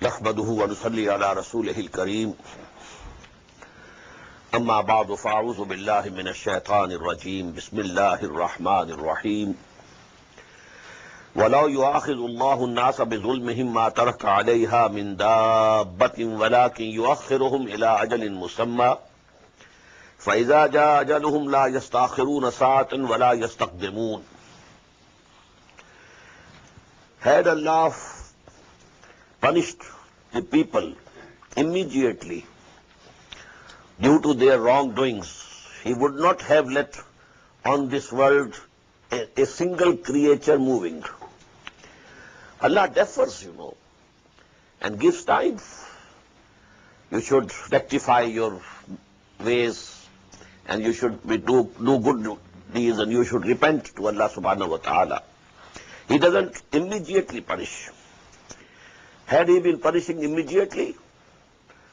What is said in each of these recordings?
نحمده ونصلي على رسوله الكريم أما بعد فأعوذ بالله من الشيطان الرجيم بسم الله الرحمن الرحيم ولو يؤاخذ الله الناس بظلمهم ما ترك عليها من دابة ولكن يؤخرهم إلى أجل مسمى فإذا جاء أجلهم لا يستأخرون ساعة ولا يستقدمون. Had Allah punished the people immediately due to their wrongdoings, He would not have let on this world a single creature moving. Allah differs, and gives time. You should rectify your ways and you should do good deeds and you should repent to Allah subhanahu wa ta'ala. He doesn't immediately punish. Had He been punishing immediately,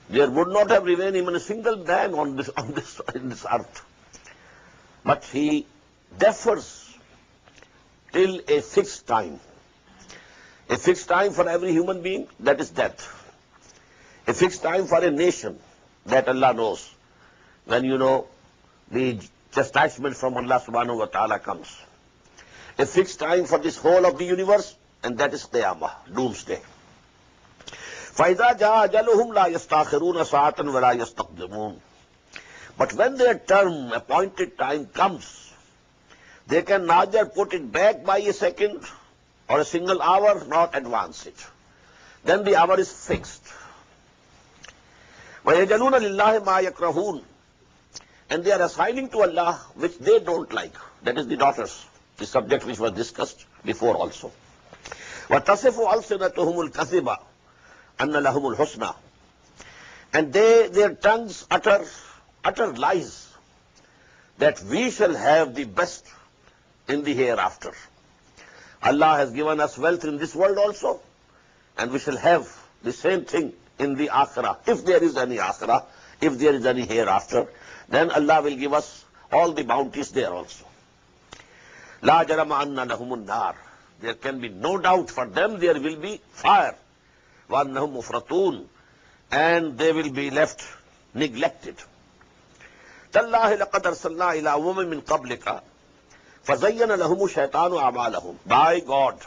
there would not have remained even a single man in this earth. But He defers till a fixed time. A fixed time for every human being, that is death. A fixed time for a nation, that Allah knows. When the chastisement from Allah subhanahu wa ta'ala comes. A fixed time for this whole of the universe, and that is Qiyamah, doomsday. فَإِذَا جَاءَ أَجَلُهُمْ لَا يَسْتَأْخِرُونَ سَاعَةً وَلَا يَسْتَقْدِمُونَ. But when their term, appointed time comes, they can neither put it back by a second or a single hour, nor advance it. Then the hour is fixed. وَيَجَلُونَ لِلَّهِ مَا يَكْرَهُونَ. And they are assigning to Allah which they don't like. That is the daughters, the subject which was discussed before also. وَتَصِفُ أَلْسِنَتُهُمُ الْكَذِبَ أَنَّ لَهُمُ الْحُسْنَى. And their tongues utter lies that we shall have the best in the hereafter. Allah has given us wealth in this world also, and we shall have the same thing in the akhirah. If there is any akhirah, if there is any hereafter, then Allah will give us all the bounties there also. La jarama anna lahumun nar. There can be no doubt for them there will be fire. Wa annahum mufratun. And they will be left neglected. Tallahi laqad arsalna ila umamin min qablika fazayyana lahumu shaytanu a'malahum. By God,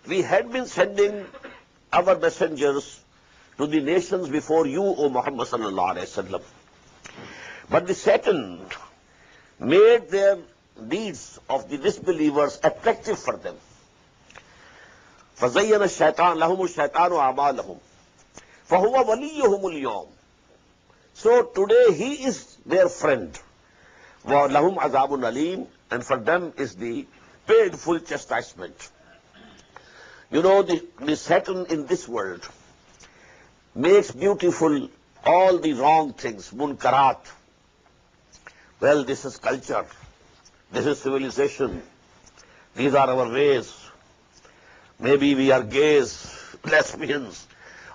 we had been sending our messengers to the nations before you, O Muhammad sallallahu alayhi wa sallam. But the Satan made their deeds of the disbelievers attractive for them. فَزَيَّنَ الشَّيْطَانُ لَهُمُ الشَّيْطَانُ أَعْمَالَهُم فَهُوَ وَلِيُّهُمُ الْيَوْمِ. So today he is their friend. وَلَهُمْ عَذَابٌ أَلِيمٌ. And for them is the painful chastisement. The Satan in this world makes beautiful all the wrong things, munkarat. Well, this is culture, this is civilization, these are our ways. Maybe we are gays, lesbians,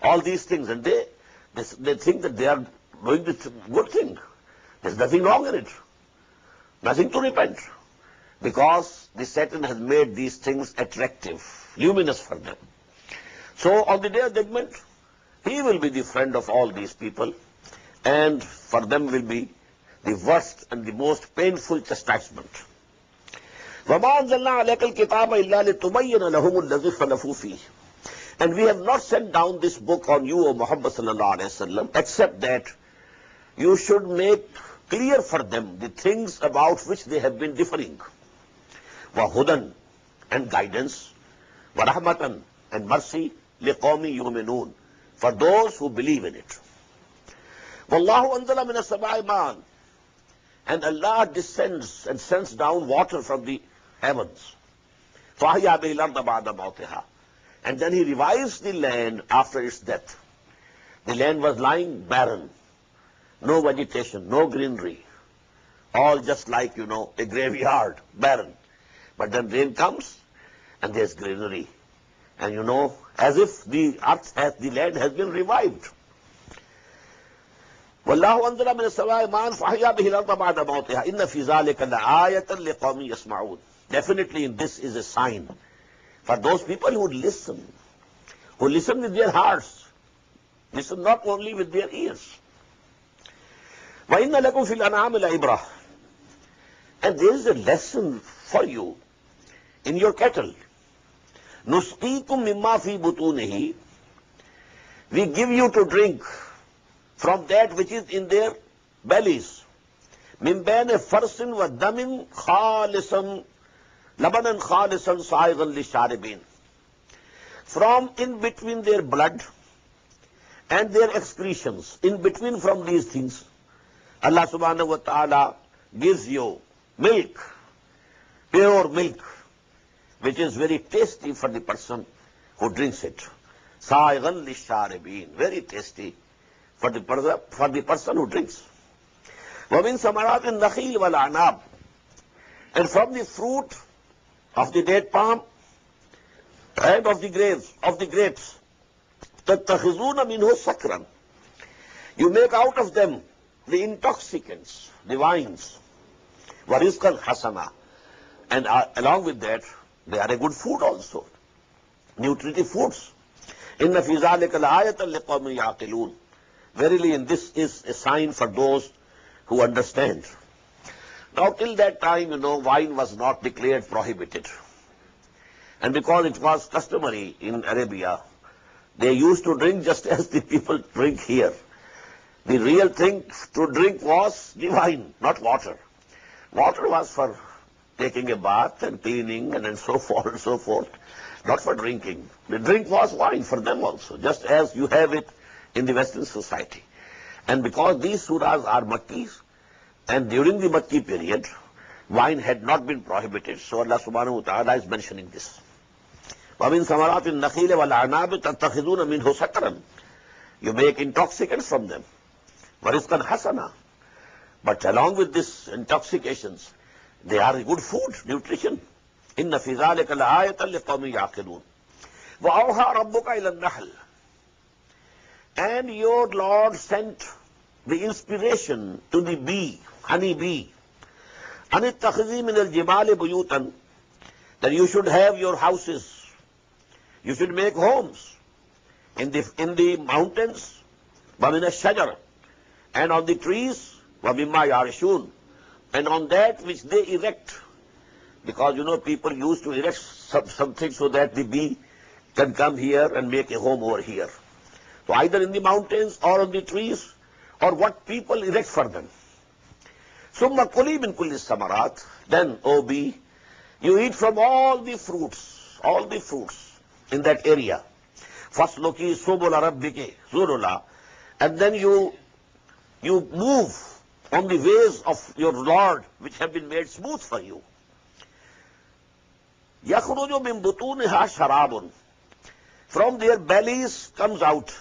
all these things, and they think that they are doing this good thing. There's nothing wrong in it, nothing to repent, because the Satan has made these things attractive, luminous for them. So on the day of judgment, he will be the friend of all these people, and for them will be the worst and the most painful chastisement. وَمَا أَنزَلْنَا عَلَيْكَ الْكِتَابَ إِلَّا لِتُبَيِّنَ لَهُمُ الَّذِي اخْتَلَفُوا فِيهِ. And we have not sent down this book on you, O Muhammad sallallahu alayhi wa sallam, except that you should make clear for them the things about which they have been differing. وَهُدًى, and guidance. وَرَحْمَةً, and mercy. لِقَوْمٍ يُؤْمِنُونَ, for those who believe in it. وَاللَّهُ أَنزَلَ مِنَ السَّمَاءِ مَاءً. And Allah descends and sends down water from the heavens. فَأَحْيَا بِهِ الْأَرْضَ بَعْدَ مَوْتِهَا. And then He revives the land after its death. The land was lying barren, no vegetation, no greenery, all just like, a graveyard, barren. But then rain comes and there's greenery. And as if the land has been revived. والله أنزل من السماء ماء فأحيا به الأرض بعد موتها إن في ذلك لآية لقوم يسمعون. Definitely this is a sign for those people who would listen, who listen with their hearts, listen not only with their ears. وَإِنَّ لَكُمْ فِي الْأَنْعَامِ لَعِبْرَةً. And there is a lesson for you in your cattle. نُسْقِيكُم مِّمَّا فِي بُطُونِهِ. We give you to drink from that which is in their bellies. مِن بَيْنِ فَرْسٍ وَدَمٍ خَالِصًا لَبَنًا خَالِصًا صَائِغًا لِلشَّارِبِينَ. From in between their blood and their excretions, in between from these things, Allah subhanahu wa ta'ala gives you milk, pure milk, which is very tasty for the person who drinks it. Sa'igan lisharibin, very tasty for the person who drinks. وَمِن ثَمَرَاتِ النَّخِيلِ وَالْأَعْنَابِ. And from the fruit of the date palm and of the grapes, تَتَّخِذُونَ مِنْهُ سَكْرًا. You make out of them the intoxicants, the wines. وَرِزْقًا حَسَنًا. And along with that, they are a good food also, nutritive foods. إِنَّ فِي ذَلِكَ لَآيَةً لِقَوْمٍ يَعْقِلُونَ. Verily, in this is a sign for those who understand. Now, till that time, wine was not declared prohibited. And because it was customary in Arabia, they used to drink just as the people drink here. The real thing to drink was the wine, not water. Water was for taking a bath and cleaning and so forth, not for drinking. The drink was wine for them also, just as you have it in the Western society. And because these surahs are Makkis, and during the Makki period, wine had not been prohibited, so Allah subhanahu wa ta'ala is mentioning this. وَمِن ثَمَرَاتِ النَّخِيلِ وَالْأَعْنَابِ تَتَّخِذُونَ مِنْهُ سَكْرًا. You make intoxicants from them. وَرِزْقًا حَسَنًا. But along with these intoxications, they are good food, nutrition. إِنَّ فِي ذَلِكَ لَآيَةً لِقَوْمٍ يَعْقِلُونَ. وَأَوْحَى رَبُّكَ إِلَى النَّحْلِ. And your Lord sent the inspiration to the bee, honey bee. أَنِ اتَّخِذِي مِنَ الْجِبَالِ بُيُوتًا. That you should have your houses. You should make homes in the mountains, وَمِنَ الشَّجَرِ. And on the trees, وَمِمَّا يَعْرِشُونَ. And on that which they erect. Because, people used to erect something so that the bee can come here and make a home over here. So either in the mountains or on the trees, or what people erect for them. ثُمَّ كُلِي مِن كُلِّ الثَّمَرَاتِ. Then, O bee, you eat from all the fruits in that area. فَاسْلُكِي سُبُلَ رَبِّكِ ذُلُلًا. And then you move on the ways of your Lord, which have been made smooth for you. يَخْرُجُ مِن بُطُونِهَا شَرَابٌ. From their bellies comes out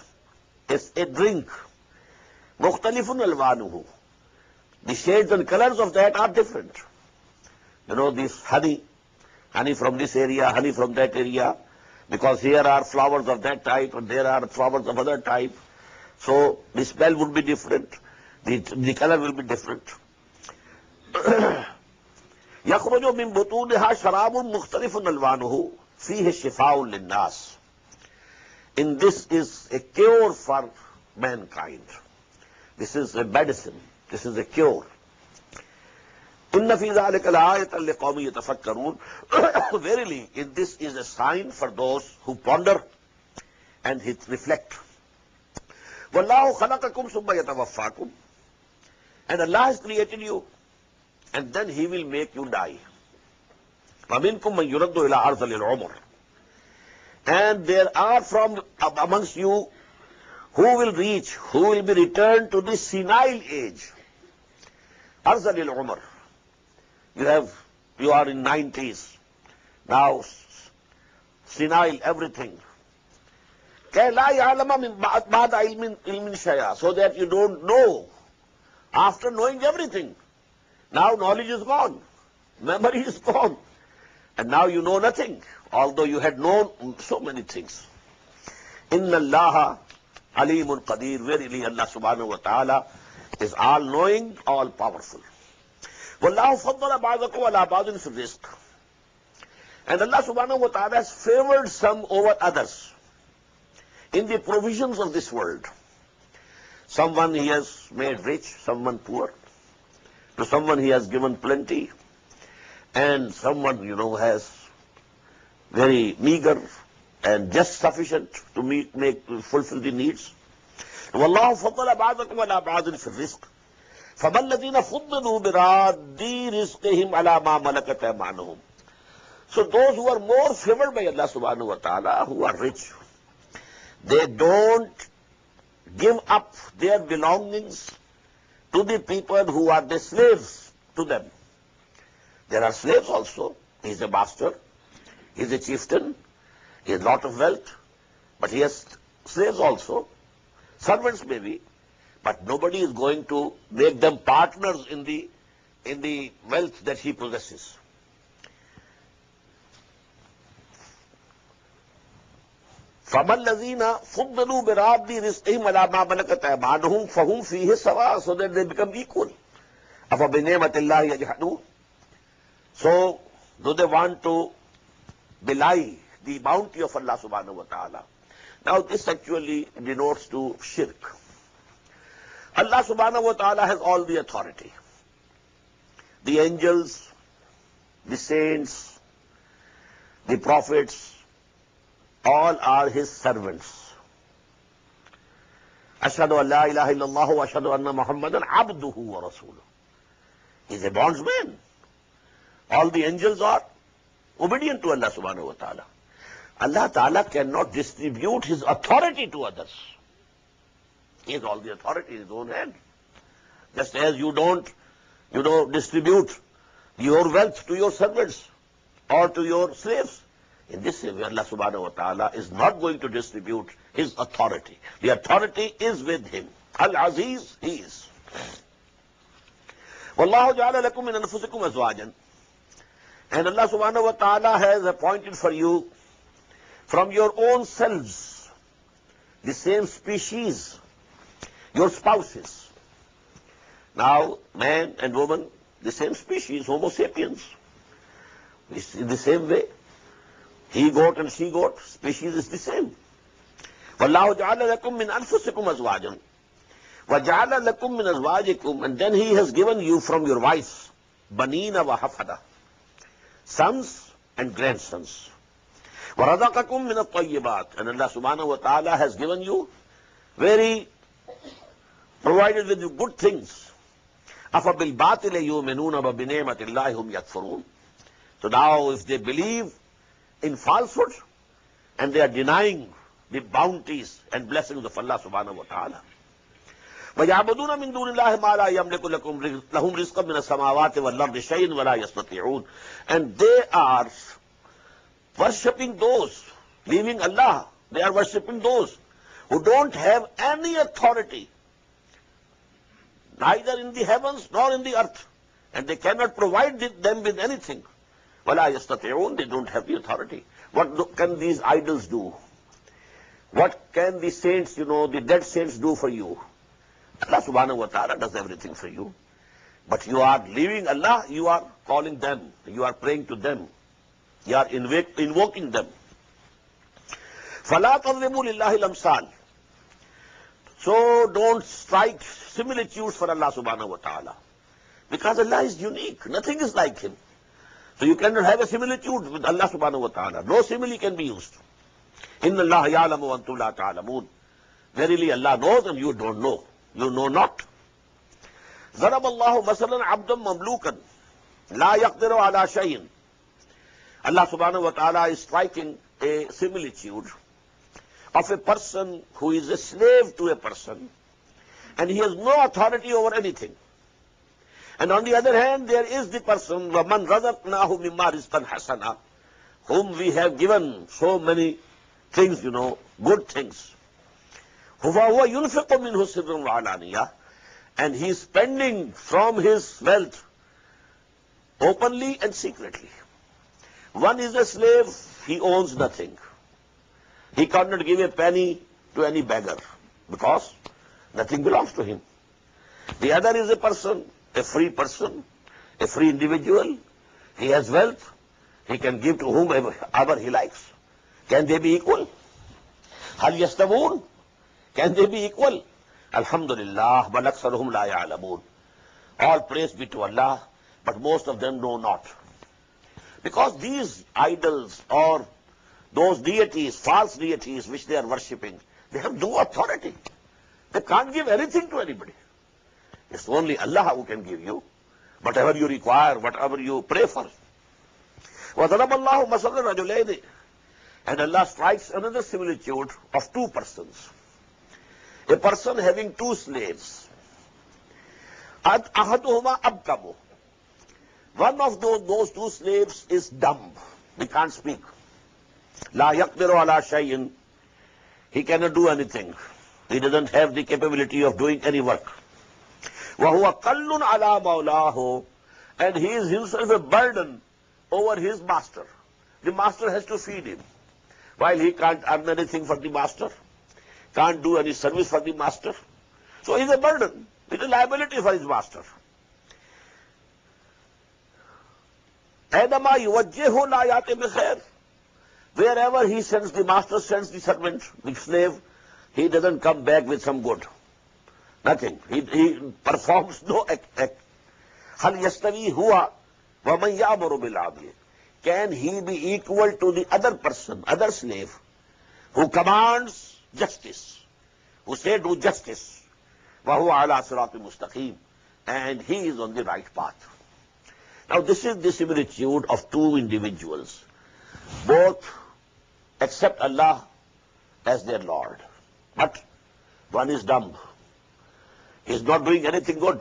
a drink. مُخْتَلِفٌ أَلْوَانُهُ. The shades and colors of that are different. This honey from this area, honey from that area, because here are flowers of that type and there are flowers of other type. So the smell would be different, the color will be different. يَخْرُجُ مِن بُطُونِهَا شَرَابٌ مُخْتَلِفٌ أَلْوَانُهُ فِيهِ شِفَاءٌ لِلنَّاسِ. In this is a cure for mankind. This is a medicine. This is a cure. إِنَّ فِي ذَلِكَ لَآيَةً لِقَوْمٍ يَتَفَكَّرُونَ. Verily, in this is a sign for those who ponder and reflect. وَاللَّهُ خَلَقَكُمْ ثُمَّ يَتَوَفَّاكُمْ. And Allah has created you, and then He will make you die. وَمِنْكُمْ مَنْ يُرَدُّ إِلَىٰ أَرْذَلِ الْعُمُرِ. And there are from amongst you who will be returned to the senile age. أَرْذَلِ الْعُمُرِ. You are in 90s. Now, senile, everything. كَيْ لَا يَعْلَمَ مِنْ بَعْدَ عِلْمٍ شَيْئًا. So that you don't know after knowing everything. Now knowledge is gone. Memory is gone. And now you know nothing, although you had known so many things. إِنَّ اللَّهَ عَلِيمٌ قَدِيرٌ. Verily Allah subhanahu wa ta'ala is all-knowing, all-powerful. وَاللَّهُ فَضَّلَ بَعْضَكُمْ عَلَىٰ بَعْضٍ فِي الرِّزْقِ. And Allah subhanahu wa ta'ala has favored some over others in the provisions of this world. Someone he has made rich, someone poor. To someone he has given plenty, and someone, has very meager and just sufficient to fulfill the needs. وَاللَّهُ فَضَّلَ بَعْضَكُمْ عَلَى بَعْضٍ فِي الرِّزْقِ فَمَا الَّذِينَ فُضِّلُوا بِرَادِّ رِزْقِهِمْ عَلَى مَا مَلَكَتْ أَيْمَانُهُمْ. So those who are more favored by Allah subhanahu wa ta'ala, who are rich, they don't give up their belongings to the people who are the slaves to them. There are slaves also. He is a master, he is a chieftain, he has a lot of wealth, but he has slaves also. Servants maybe, but nobody is going to make them partners in the wealth that he possesses. فَمَا الَّذِينَ فُضِّلُوا بِرَادِّ رِزْقِهِمْ عَلَى مَا مَلَكَتْ أَيْمَانُهُمْ فَهُمْ فِيهِ سَوَاءٌ, so that they become equal. أَفَبِنِعْمَةِ اللَّهِ يَجْحَدُونَ. So, do they want to belie the bounty of Allah subhanahu wa ta'ala? Now this actually denotes to shirk. Allah subhanahu wa ta'ala has all the authority. The angels, the saints, the prophets, all are his servants. Ashhadu an la ilaha illallah wa ashhadu anna Muhammadan abduhu wa rasuluh. He is a bondsman. All the angels are obedient to Allah subhanahu wa ta'ala. Allah ta'ala cannot distribute his authority to others. He has all the authority in his own hand. Just as you don't, distribute your wealth to your servants or to your slaves. In this way, Allah subhanahu wa ta'ala is not going to distribute his authority. The authority is with him. Al-Aziz, he is. وَاللَّهُ جَعَلَ لَكُم مِّنْ أَنفُسِكُمْ أَزْوَاجًا. And Allah subhanahu wa ta'ala has appointed for you from your own selves the same species, your spouses. Now, man and woman, the same species, Homo sapiens. In the same way, he goat and she goat, species is the same. وَاللَّهُ جَعَلَ لَكُم مِّنْ أَنفُسِكُمْ أَزْوَاجًا وَجَعَلَ لَكُم مِّنْ أَزْوَاجِكُمْ, and then he has given you from your wives بَنِينَ وَحَفَدًا, sons and grandsons. وَرَزَقَكُم مِّنَ الطَّيِّبَاتِ, and Allah subhanahu wa ta'ala has given you provided with you good things. أَفَبِالْبَاطِلِ يُؤْمِنُونَ وَبِنِعْمَةِ اللَّهِ هُمْ يَكْفُرُونَ. So now if they believe in falsehood and they are denying the bounties and blessings of Allah subhanahu wa ta'ala. وَيَعْبُدُونَ مِن دُونِ اللَّهِ مَا لَا يَمْلِكُ لَهُمْ رِزْقًا مِنَ السَّمَاوَاتِ وَالْأَرْضِ شَيْءٍ وَلَا يَسْتَطِيعُونَ. And they are worshipping those, leaving Allah, they are worshipping those who don't have any authority, neither in the heavens nor in the earth, and they cannot provide them with anything. وَلَا يَسْتَطِعُونَ, they don't have the authority. What can these idols do? What can the saints, the dead saints do for you? Allah subhanahu wa ta'ala does everything for you. But you are leaving Allah, you are calling them, you are praying to them, you are invoking them. فَلَا تَضْرِبُوا لِلَّهِ الْأَمْثَالِ. So don't strike similitudes for Allah subhanahu wa ta'ala. Because Allah is unique, nothing is like him. So you cannot have a similitude with Allah subhanahu wa ta'ala. No simile can be used. إِنَّ اللَّهَ يَعْلَمُ وَأَنْتُمْ لَا تَعْلَمُونَ. Verily Allah knows and you don't know. You know not. ضرب الله مثلا عبدا مملوكا لا يقدر على شيء. Allah subhanahu wa ta'ala is striking a similitude of a person who is a slave to a person and he has no authority over anything. And on the other hand, there is the person, وَمَنْ رَزَقْنَاهُ مِمَّا رِزْقًا حَسَنًا, whom we have given so many things, good things. هُوَ يُنْفِقُ مِنْهُ سِرًّا وَعَلَانِيَةً, and he is spending from his wealth openly and secretly. One is a slave, he owns nothing. He cannot give a penny to any beggar because nothing belongs to him. The other is a person, a free individual. He has wealth. He can give to whomever he likes. Can they be equal? Hal yastawoon? Can they be equal? Alhamdulillah, bal aktharuhum la ya'lamoon. All praise be to Allah, but most of them know not. Because these idols or those deities, false deities which they are worshipping, they have no authority. They can't give anything to anybody. It's only Allah who can give you whatever you require, whatever you pray for. وَضَرَبَ اللَّهُ مَثَلًا رَجُلَيْنِ. And Allah strikes another similitude of two persons. A person having two slaves. أَحَدُهُمَا أَبْكَمُ. One of those two slaves is dumb. He can't speak. لَا يَقْدِرُ عَلَى شَيْءٍ. He cannot do anything. He doesn't have the capability of doing any work. وَهُوَ قَلٌّ عَلَى مَوْلَاهُ. And he is himself a burden over his master. The master has to feed him. While he can't earn anything for the master, can't do any service for the master. So he's a burden. It's a liability for his master. أَيْنَمَا يُوَجِّهُ لَا يَأْتِ بِخَيْرٍ. Wherever he sends, the master sends the servant, the slave, he doesn't come back with some good. Nothing. He performs no act. هَلْ يَسْتَوِي هُوَ وَمَنْ يَأْمُرُ بِالْعَدْلِ. Can he be equal to the other person, other slave, who commands justice, who says do justice, وَهُوَ عَلَى صِرَاطٍ مُسْتَقِيمٍ, and he is on the right path. Now this is the similitude of two individuals. Both accept Allah as their Lord. But one is dumb. He is not doing anything good.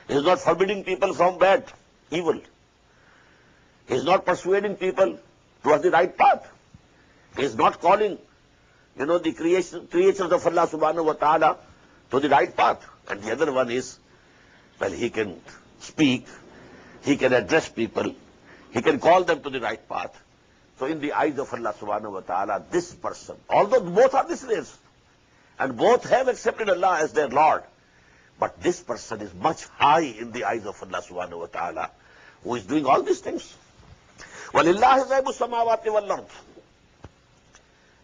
He is not forbidding people from bad, evil. He is not persuading people towards the right path. He is not calling, the creatures of Allah subhanahu wa ta'ala to the right path. And the other one is, he can speak, he can address people, he can call them to the right path. So in the eyes of Allah subhanahu wa ta'ala, this person, although both are the slaves, and both have accepted Allah as their Lord, but this person is much high in the eyes of Allah subhanahu wa ta'ala, who is doing all these things. وَلِلَّهِ غَيْبُ السَّمَاوَاتِ وَالْأَرْضِ.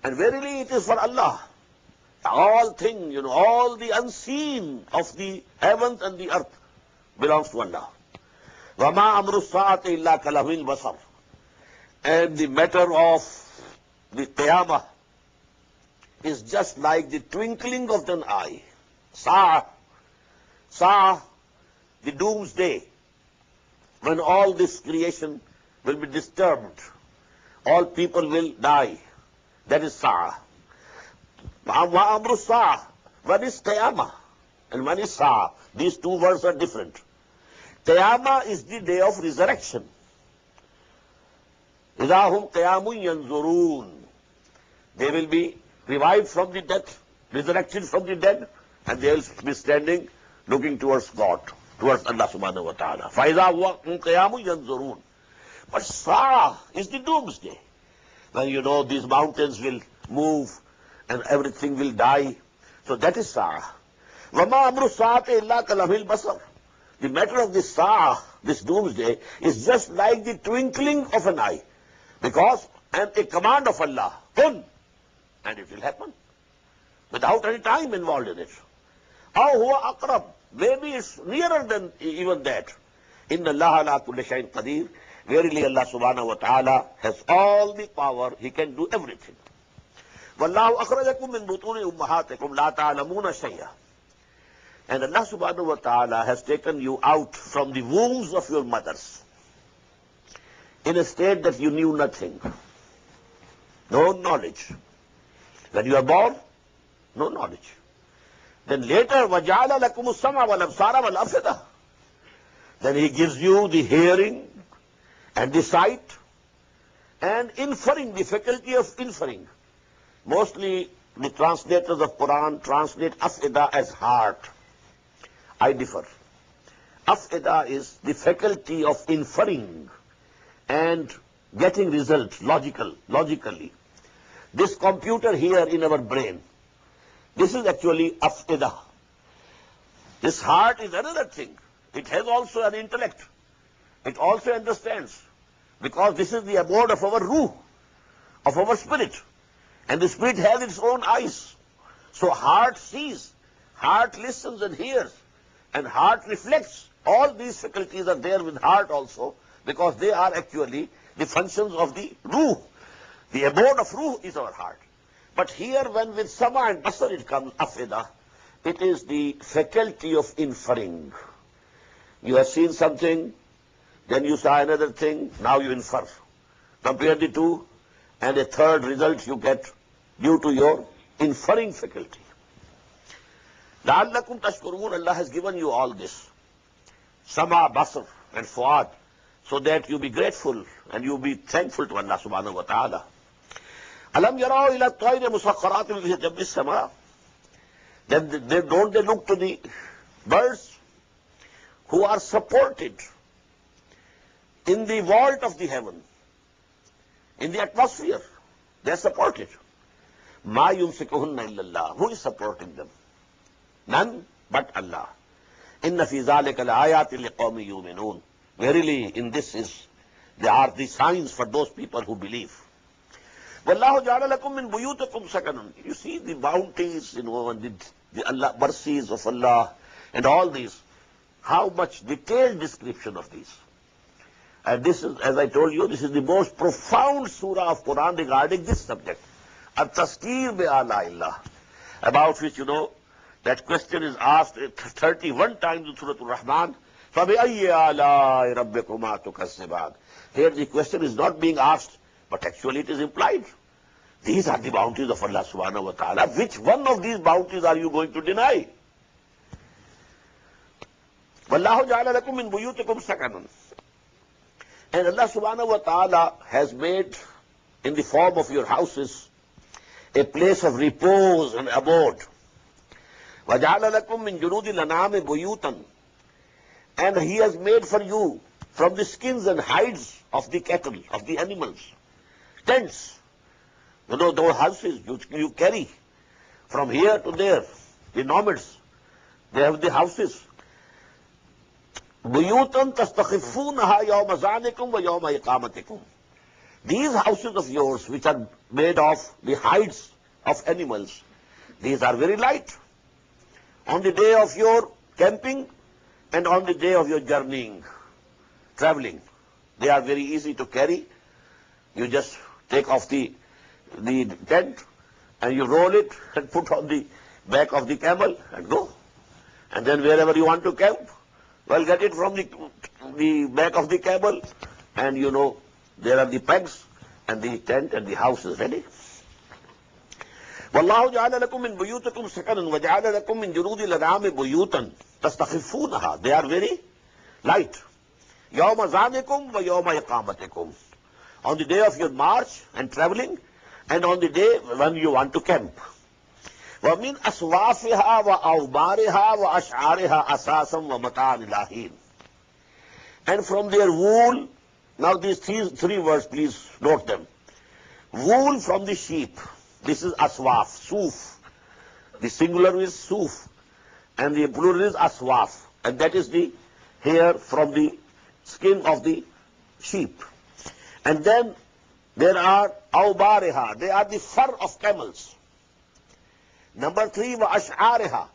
And verily it is for Allah. All things, all the unseen of the heavens and the earth belongs to Allah. وَمَا أَمْرُ السَّاعَةِ إِلَّا كَلَمْحِ الْبَصَرِ. And the matter of the Qiyamah is just like the twinkling of an eye. Sa'ah, the doomsday, when all this creation will be disturbed, all people will die. That is Sa'ah. Amru Sa'ah. One is Qiyamah and one is Sa'ah. These two words are different. Qiyamah is the day of resurrection. إِذَا هُمْ قِيَامٌ يَنْظُرُونَ. They will be revived from the dead, resurrected from the dead, and they will be standing looking towards God, towards Allah subhanahu wa ta'ala. فَإِذَا هُمْ قِيَامٌ يَنْظُرُونَ. But Sa'ah is the doomsday. When these mountains will move and everything will die. So that is Sa'ah. وَمَا أَمْرُ السَّاعَةِ إِلَّا كَلَمْحِ الْبَصَرِ. The matter of this Sa'ah, this doomsday, is just like the twinkling of an eye. Because, and a command of Allah, kun, and it will happen. Without any time involved in it. أَوْ هُوَ أَقْرَبُ. Maybe it's nearer than even that. إِنَّ اللَّهَ عَلَىٰ كُلِّ شَيْءٍ قَدِيرٌ. Verily Allah subhanahu wa ta'ala has all the power. He can do everything. وَاللَّهُ أَخْرَجَكُم مِّن بُطُونِ أُمَّهَاتِكُمْ لَا تَعْلَمُونَ شَيْئًا. And Allah subhanahu wa ta'ala has taken you out from the wombs of your mothers in a state that you knew nothing. No knowledge. When you are born, no knowledge. Then later, وَجَعَلَ لَكُمُ السَّمْعَ وَالْأَبْصَارَ وَالْأَفْئِدَةَ. Then He gives you the hearing and the sight and inferring, the faculty of inferring. Mostly the translators of Quran translate afida as heart. I differ. Afida is the faculty of inferring and getting results logically. This computer here in our brain, this is actually afida. This heart is another thing. It has also an intellect. It also understands. Because this is the abode of our ruh, of our spirit. And the spirit has its own eyes. So heart sees, heart listens and hears, and heart reflects. All these faculties are there with heart also, because they are actually the functions of the ruh. The abode of ruh is our heart. But here when with sama and basar it comes, afida, it is the faculty of inferring. You have seen something, then you saw another thing, now you infer. Compare the two, and a third result you get due to your inferring faculty. لَعَلَّكُمْ تَشْكُرُونَ, Allah has given you all this. Sama, basar and fuad, so that you be grateful and you be thankful to Allah subhanahu wa ta'ala. Alam yarau ila at-tayri musakhkharatin fi jawfi as-sama. Then don't they look to the birds who are supported in the vault of the heaven, in the atmosphere. They are supported. Ma yumsikuhunna illallah. Who is supporting them? None but Allah. Inna fi zalika laayatin liqaumin yu'minun. Verily, in this there are the signs for those people who believe. Wallahu ja'ala lakum min buyutikum sakanan. You see the bounties, and the Allah, mercies of Allah, and all these. How much detailed description of these. And this is, as I told you, this is the most profound surah of Quran regarding this subject. At-Tazkir bi-Ala-illah. About which, that question is asked 31 times in Surah Al-Rahman. فَبِأَيِّ آلَاءِ رَبِّكُمَا تُكَذِّبَانِ. Here the question is not being asked, but actually it is implied. These are the bounties of Allah subhanahu wa ta'ala. Which one of these bounties are you going to deny? وَاللَّهُ جَعَلَ لَكُم مِّن بُيُوتِكُمْ سَكَنًا. And Allah subhanahu wa ta'ala has made in the form of your houses a place of repose and abode. وَجَعَلَ لَكُم مِّن جُلُودِ الْأَنْعَامِ بُيُوتًا. And He has made for you from the skins and hides of the cattle, of the animals, tents. Those houses you carry from here to there. The nomads, they have the houses. بُيُوتًا تَسْتَخِفُونَهَا يَوْمَ زَعْنِكُمْ وَيَوْمَ إِقَامَتِكُمْ. These houses of yours, which are made of the hides of animals, these are very light. On the day of your camping and on the day of your journeying, traveling, they are very easy to carry. You just take off the tent and you roll it and put on the back of the camel and go. And then wherever you want to camp, well, get it from the back of the camel, and there are the pegs and the tent and the house is ready. وَاللَّهُ جَعَلَ لَكُم مِّن بُيُوتِكُمْ سَكَنًا وَجَعَلَ لَكُم مِّن جُلُودِ الْأَنْعَامِ بُيُوتًا تَسْتَخِفُونَهَا. They are very light. يَوْمَ زَعْنِكُمْ وَيَوْمَ إِقَامَتِكُمْ. On the day of your march and traveling, and on the day when you want to camp. وَمِنْ أَصْوَافِهَا وَأَوْبَارِهَا وَأَشْعَارِهَا أَسَاسًا وَمَتَاعًا إِلَىٰ حِينٍ. And from their wool, now these three words, please note them. Wool from the sheep. This is aswaf, suf. The singular is suf, and the plural is aswaf. And that is the hair from the skin of the sheep. And then there are awbariha. They are the fur of camels. Number 3, wa ash'ariha,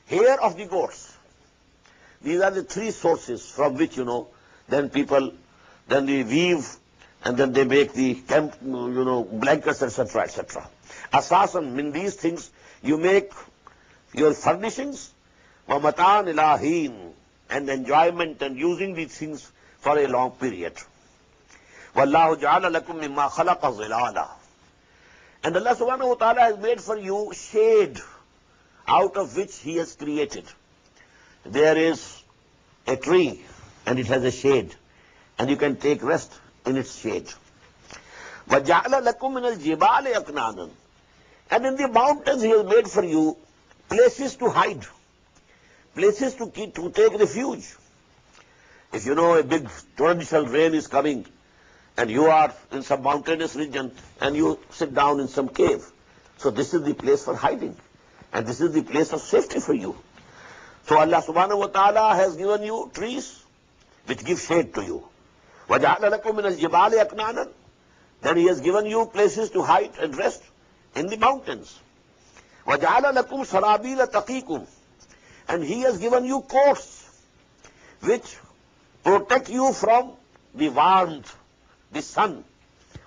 hair of the goats. These are the three sources from which, then they weave, and then they make the camp, blankets, etc., etc. Asasan, in these things, you make your furnishings, wa mataan ilahin, and enjoyment and using these things for a long period. Wallahu ja'ala lakum mimma khalaqa zilala. And Allah subhanahu wa ta'ala has made for you shade out of which He has created. There is a tree and it has a shade, and you can take rest in its shade. وَجَعْلَ لَكُم مِّنَ الْجِبَالِ أَكْنَانًا. And in the mountains He has made for you places to hide, places to take refuge. If a big torrential rain is coming, and you are in some mountainous region, and you sit down in some cave. So this is the place for hiding, and this is the place of safety for you. So Allah subhanahu wa ta'ala has given you trees which give shade to you. وَجَعَلَ لَكُم مِّنَ الْجِبَالِ أَكْنَانًا. Then He has given you places to hide and rest. in the mountains. وَجَعَلَ لَكُمْ سَرَابِيلَ تَقِيكُمْ. And He has given you coats which protect you from the warmth, the sun.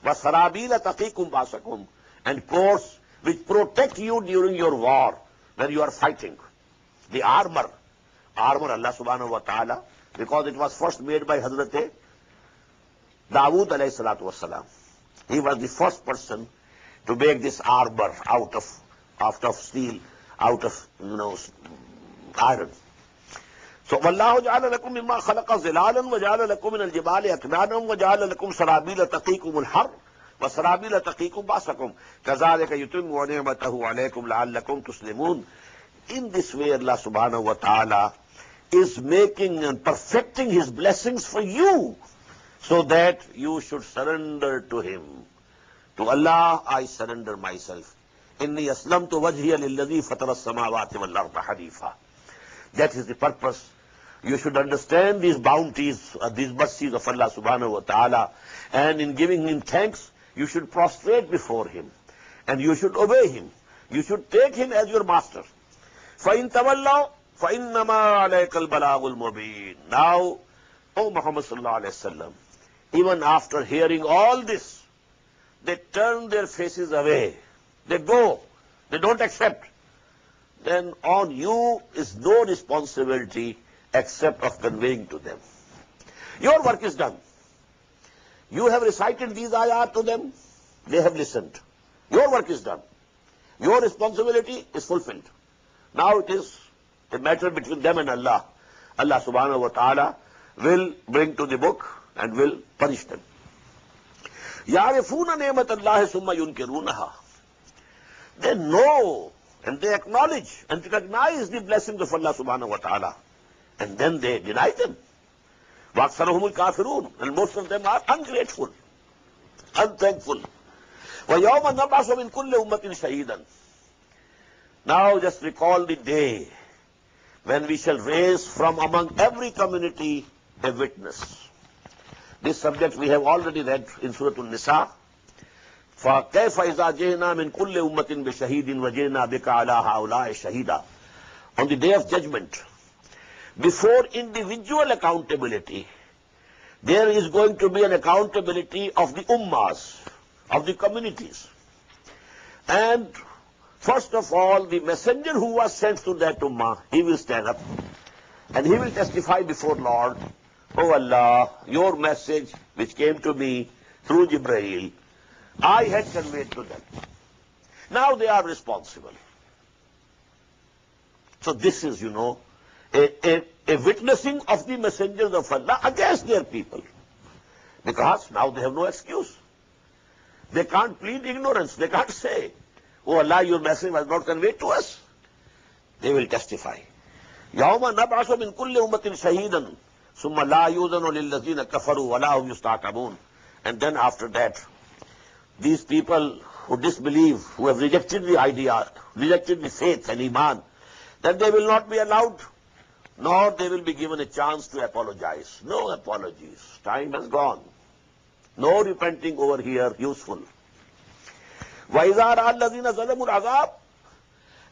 وَسَرَابِيلَ تَقِيكُمْ بَاسَكُمْ. And coats which protect you during your war, when you are fighting. The armor Allah subhanahu wa ta'ala, because it was first made by Hazrat Dawood alayhi salatu wasalam. He was the first person to make this armor out of steel, out of iron. So وَاللَّهُ جَعَلَ لَكُم مِّمَّا خَلَقَ ظِلَالًا وَجَعَلَ لَكُم مِّنَ الْجِبَالِ أَكْنَانًا وَجَعَلَ لَكُم سَرَابِيلَ تَقِيكُمُ الْحَرَّ وَسَرَابِيلَ تَقِيكُمْ بَأْسَكُمْ كَذَلِكَ يُتِمُّ نِعْمَتَهُ عَلَيْكُمْ لَعَلَّكُمْ تُسْلِمُونَ. In this way, Allah subhanahu wa ta'ala is making and perfecting His blessings for you, so that you should surrender to Him. To Allah I surrender myself. Inni aslamtu wajhiya lilladhi fatara as-samawati wal arda hanifa. That is the purpose. You should understand these bounties, these mercies of Allah subhanahu wa ta'ala, and in giving Him thanks, you should prostrate before Him, and you should obey Him. You should take Him as your master. فَإِن تَوَلَّوْا فَإِنَّمَا عَلَيْكَ الْبَلَاغُ الْمُبِينُ. Now, O Muhammad sallallahu alayhi wa sallam, even after hearing all this, they turn their faces away. They go. They don't accept. Then on you is no responsibility except of conveying to them. Your work is done. You have recited these ayat to them. They have listened. Your work is done. Your responsibility is fulfilled. Now it is a matter between them and Allah. Allah subhanahu wa ta'ala will bring to the book and will punish them. يَعْرِفُونَ نِعْمَةَ اللَّهِ ثُمَّ يُنْكِرُونَهَا. They know and they acknowledge and recognize the blessings of Allah subhanahu wa ta'ala, and then they deny them. وَأَكْثَرُهُمُ الْكَافِرُونَ. And most of them are ungrateful, unthankful. وَيَوْمَ نَبْعَثُ مِنْ كُلِّ أُمَّةٍ شَهِيدًا. Now just recall the day when we shall raise from among every community a witness. This subject we have already read in Surah An-Nisa. فَكَيْفَ إِذَا جِئْنَا مِنْ كُلِّ أُمَّةٍ بِشَهِيدٍ وَجِئْنَا بِكَ عَلَىٰ هَؤُلَاءِ شَهِيدًا. On the day of judgment, before individual accountability, there is going to be an accountability of the ummahs, of the communities. And first of all, the messenger who was sent to that ummah, he will stand up and he will testify before Lord, "Oh Allah, your message which came to me through Jibreel, I had conveyed to them. Now they are responsible." So this is, a witnessing of the messengers of Allah against their people. Because now they have no excuse. They can't plead ignorance. They can't say, "Oh Allah, your message was not conveyed to us." They will testify. يَوْمَ نَبْعَثُ مِنْ كُلِّ أُمَّةٍ شَهِيدًا ثُمَّ لَا يُؤْذَنُ لِلَّذِينَ كَفَرُوا وَلَا هُمْ يُسْتَعْتَبُونَ. And then after that, these people who disbelieve, who have rejected the idea, rejected the faith and iman, then they will not be allowed, nor they will be given a chance to apologize. No apologies. Time has gone. No repenting over here useful. وَإِذَا رَأَى الَّذِينَ ظَلَمُوا الْعَذَابَ.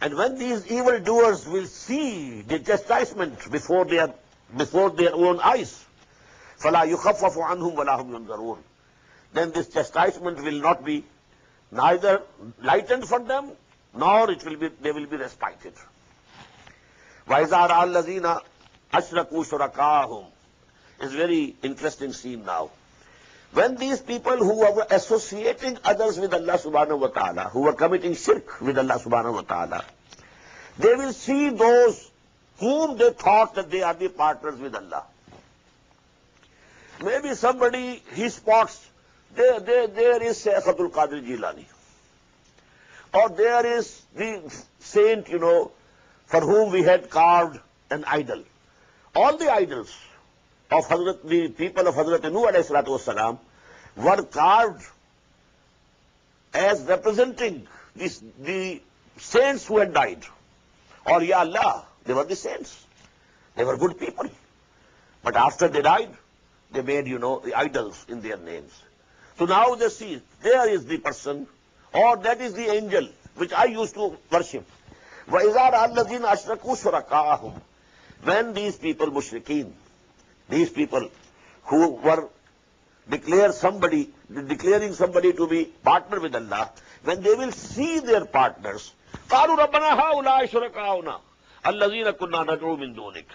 And when these evildoers will see the chastisement before their own eyes, فَلَا يُخَفَّفُ عَنْهُمْ وَلَا هُمْ يُنْظَرُونَ. Then this chastisement will not be neither lightened for them, nor they will be respited. وَإِذَا رَأَى الَّذِينَ أَشْرَكُوا شُرَكَاءَهُمْ. It's a very interesting scene now. When these people who were associating others with Allah subhanahu wa ta'ala, who were committing shirk with Allah subhanahu wa ta'ala, they will see those whom they thought that they are the partners with Allah. Maybe somebody, he spots, there is Shaykh Abdul Qadir Jilani. Or there is the saint, for whom we had carved an idol. All the idols of the people of Hazrat Nuh alayhi salatu wasalam were carved as representing the saints who had died. Or, Ya Allah, they were the saints. They were good people. But after they died, they made, the idols in their names. So now they see, there is the person or that is the angel which I used to worship. وَإِذَا رَأَى الَّذِينَ أَشْرَكُوا شُرَكَاءَهُمْ. When these people, mushrikeen, these people who were declaring somebody to be partner with Allah, when they will see their partners, قَالُوا رَبَّنَا هَؤُلَاءِ شُرَكَاؤُنَا الَّذِينَ كُنَّا نَدْعُو مِن دُونِكَ.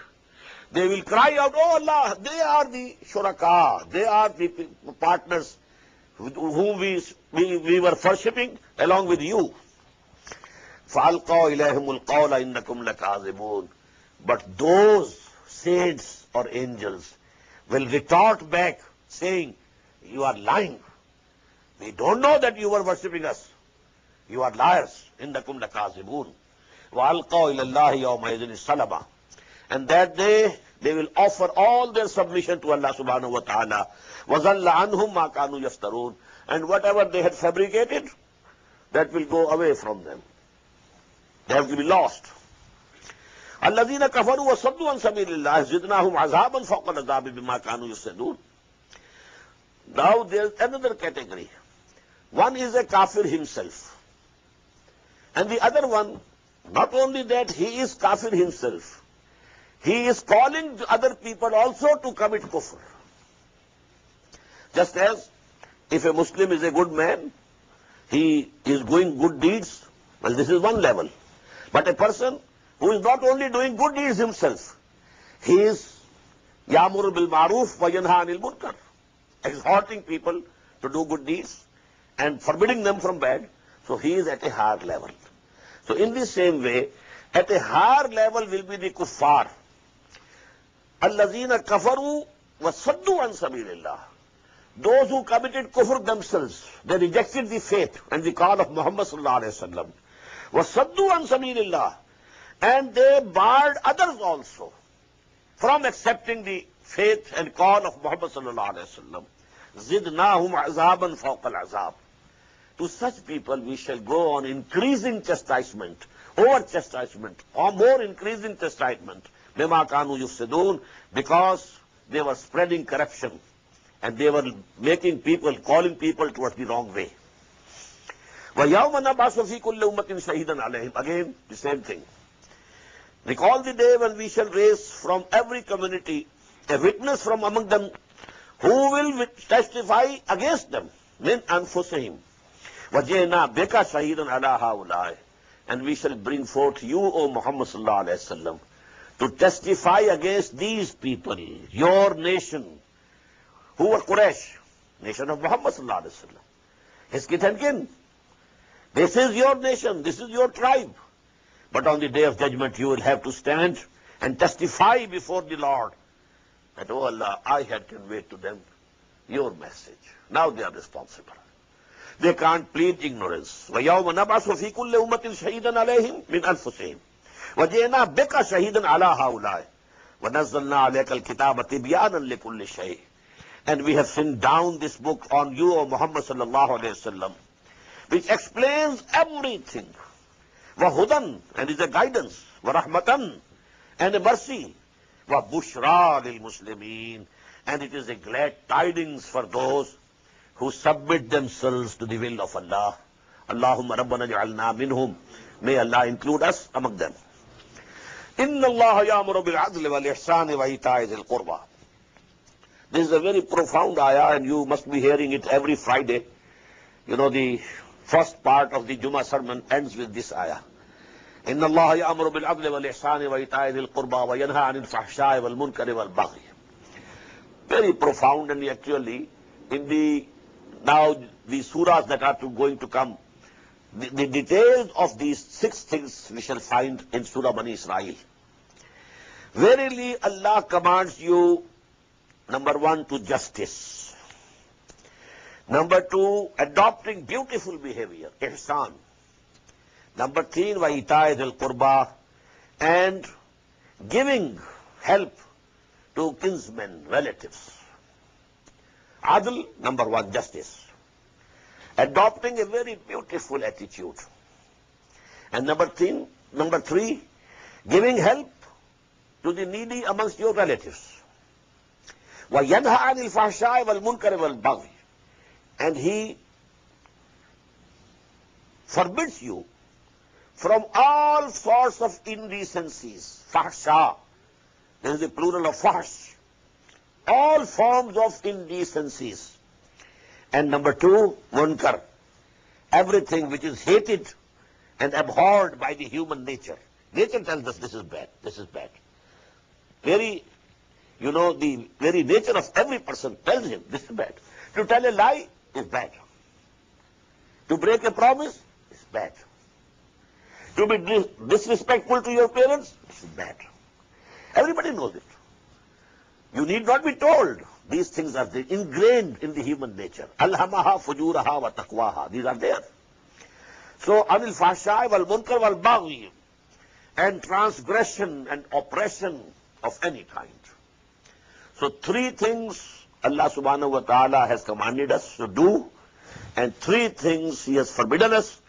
They will cry out, oh Allah, they are the shuraka, they are the partners whom we were worshipping along with you. فَأَلْقَوْا إِلَيْهِمُ الْقَوْلَ إِنَّكُمْ لَكَاذِبُونَ. But those saints or angels will retort back saying, you are lying. We don't know that you were worshipping us. You are liars. إِنَّكُمْ لَكَاذِبُونَ. وَأَلْقَوْا إِلَى اللَّهِ يَوْمَئِذٍ السَّلَمَ. And that day they will offer all their submission to Allah subhanahu wa ta'ala. وَظَلَّ عَنْهُمْ مَا كَانُوا يَفْتَرُونَ. And whatever they had fabricated, that will go away from them. They have to be lost. الَّذِينَ كَفَرُوا وَصَدُّوا عَنْ سَبِيلِ اللَّهِ زِدْنَاهُمْ عَذَابًا فَوْقَ الْعَذَابِ بِمَا كَانُوا يُفْسِدُونَ. Now there is another category. One is a kafir himself. And the other one, not only that he is kafir himself, he is calling other people also to commit kufr. Just as if a Muslim is a good man, he is doing good deeds, well, this is one level. But a person who is not only doing good deeds himself, he is ya'muru bil ma'ruf wa yanha 'anil munkar, exhorting people to do good deeds and forbidding them from bad. So he is at a higher level. So in the same way, at a higher level will be the kuffar. Allazina kafaru wa saddu an sabilillah. Those who committed kufr themselves, they rejected the faith and the call of Muhammad sallallahu alaihi wasallam. Wa saddu an sabilillah. And they barred others also from accepting the faith and call of Muhammad sallallahu alaihi wasallam. Zidnahum azaban fawqa al-azab. To such people we shall go on increasing chastisement, over chastisement, or more increasing chastisement, bima kanu yufsidun, because they were spreading corruption and they were making people, calling people towards the wrong way. وَيَوْمَ نَبْعَثُ فِي كُلِّ أُمَّةٍ شَهِيدًا عَلَيْهِمْ. Again, the same thing. Recall the day when we shall raise from every community a witness from among them who will testify against them. مِنْ أَنفُسِهِمْ وَجِئْنَا بِكَ شَهِيدًا عَلَى هَؤُلَاءِ. And we shall bring forth you, O Muhammad sallallahu alaihi wasallam, to testify against these people, your nation, who were Quraysh, nation of Muhammad sallallahu alaihi wasallam, his kith and kin. This is your nation, this is your tribe. But on the day of judgment you will have to stand and testify before the Lord that, oh Allah, I had conveyed to them your message. Now they are responsible. They can't plead ignorance. وَيَوْمَ نَبْعَثُ فِي كُلِّ أُمَّةٍ شَهِيدًا عَلَيْهِمْ مِنْ أَنفُسِهِمْ وَجِئْنَا بِكَ شَهِيدًا عَلَى هَؤُلَاءِ وَنَزَّلْنَا عَلَيْكَ الْكِتَابَ تِبْيَانًا لِكُلِّ شَيْءٍ. And we have sent down this book on you, O Muhammad sallallahu alayhi wasallam, which explains everything. وَهُدًى, and is a guidance. وَرَحْمَةً, and a mercy. وَبُشْرَى لِلْمُسْلِمِينَ, and it is a glad tidings for those who submit themselves to the will of Allah. Allahumma rabbana ja'alna minhum. May Allah include us among them. Inna Allah ya'muru bil 'adli wal ihsani wa ita'i dhil qurba. This is a very profound ayah, and you must be hearing it every Friday. You know, the first part of the Jummah sermon ends with this ayah. Inna Allah ya'muru bil 'adli wal ihsani wa ita'i dhil qurba wa yanha 'anil fahsha'i wal munkari wal baghi. Very profound, and actually in now the surahs that are going to come, the details of these 6 things we shall find in Surah Bani Israel. Verily Allah commands you, number 1, to justice. Number 2, adopting beautiful behavior, ihsan. Number 3, wa ita'i dhil qurba, and giving help to kinsmen, relatives. Adl, number 1, justice. Adopting a very beautiful attitude. And number 3, giving help to the needy amongst your relatives. وَيَنْهَى عَنِ الْفَحْشَاءِ وَالْمُنْكَرِ وَالْبَغْيِ. And he forbids you from all sorts of indecencies. Fahsha, there is a plural of fahsh. All forms of indecencies. And number two, munkar, everything which is hated and abhorred by the human nature. Nature tells us this is bad, this is bad. The very nature of every person tells him this is bad. To tell a lie is bad. To break a promise is bad. To be disrespectful to your parents is bad. Everybody knows it. You need not be told. These things are ingrained in the human nature. Alhamaha fujuraha wa taqwaha. These are there. So, anil fahshai wal munkar wal baghi, and transgression and oppression of any kind. So, three things Allah subhanahu wa ta'ala has commanded us to do, and three things He has forbidden us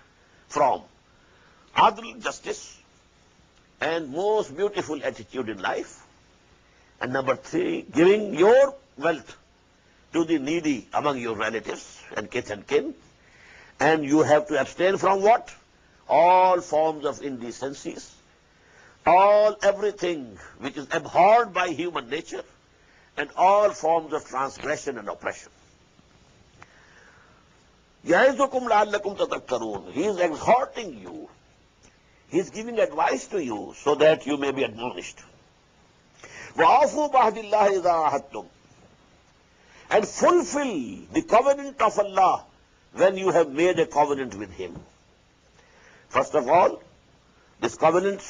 from. Adl, justice, and most beautiful attitude in life. And number three, giving your wealth to the needy among your relatives and kith and kin. And you have to abstain from what? All forms of indecencies, everything which is abhorred by human nature, and all forms of transgression and oppression. يَعِظُكُمْ لَعَلَّكُمْ تَذَكَّرُونَ. He is exhorting you. He is giving advice to you so that you may be admonished. وَعَفُوا بَعْدِ اللَّهِ إِذَا عَهَدْتُمْ. And fulfill the covenant of Allah when you have made a covenant with Him. First of all, this covenant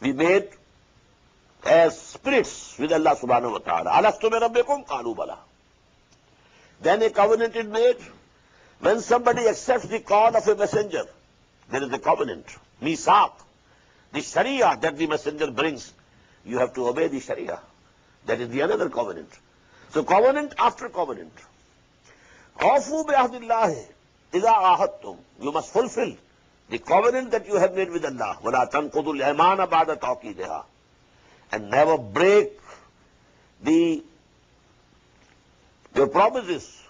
we made as spirits with Allah subhanahu wa ta'ala. Alastu bi rabbikum qalu bala. Then a covenant is made when somebody accepts the call of a messenger. There is a covenant, misaq, the sharia that the messenger brings. You have to obey the sharia. That is the another covenant. So covenant after covenant. Afu bi ahdillahi idha ahadtum. You must fulfill the covenant that you have made with Allah. وَلَا تَنْقُضُوا الْأَيْمَانَ بَعْدَ تَوْكِيدِهَا. And never break your promises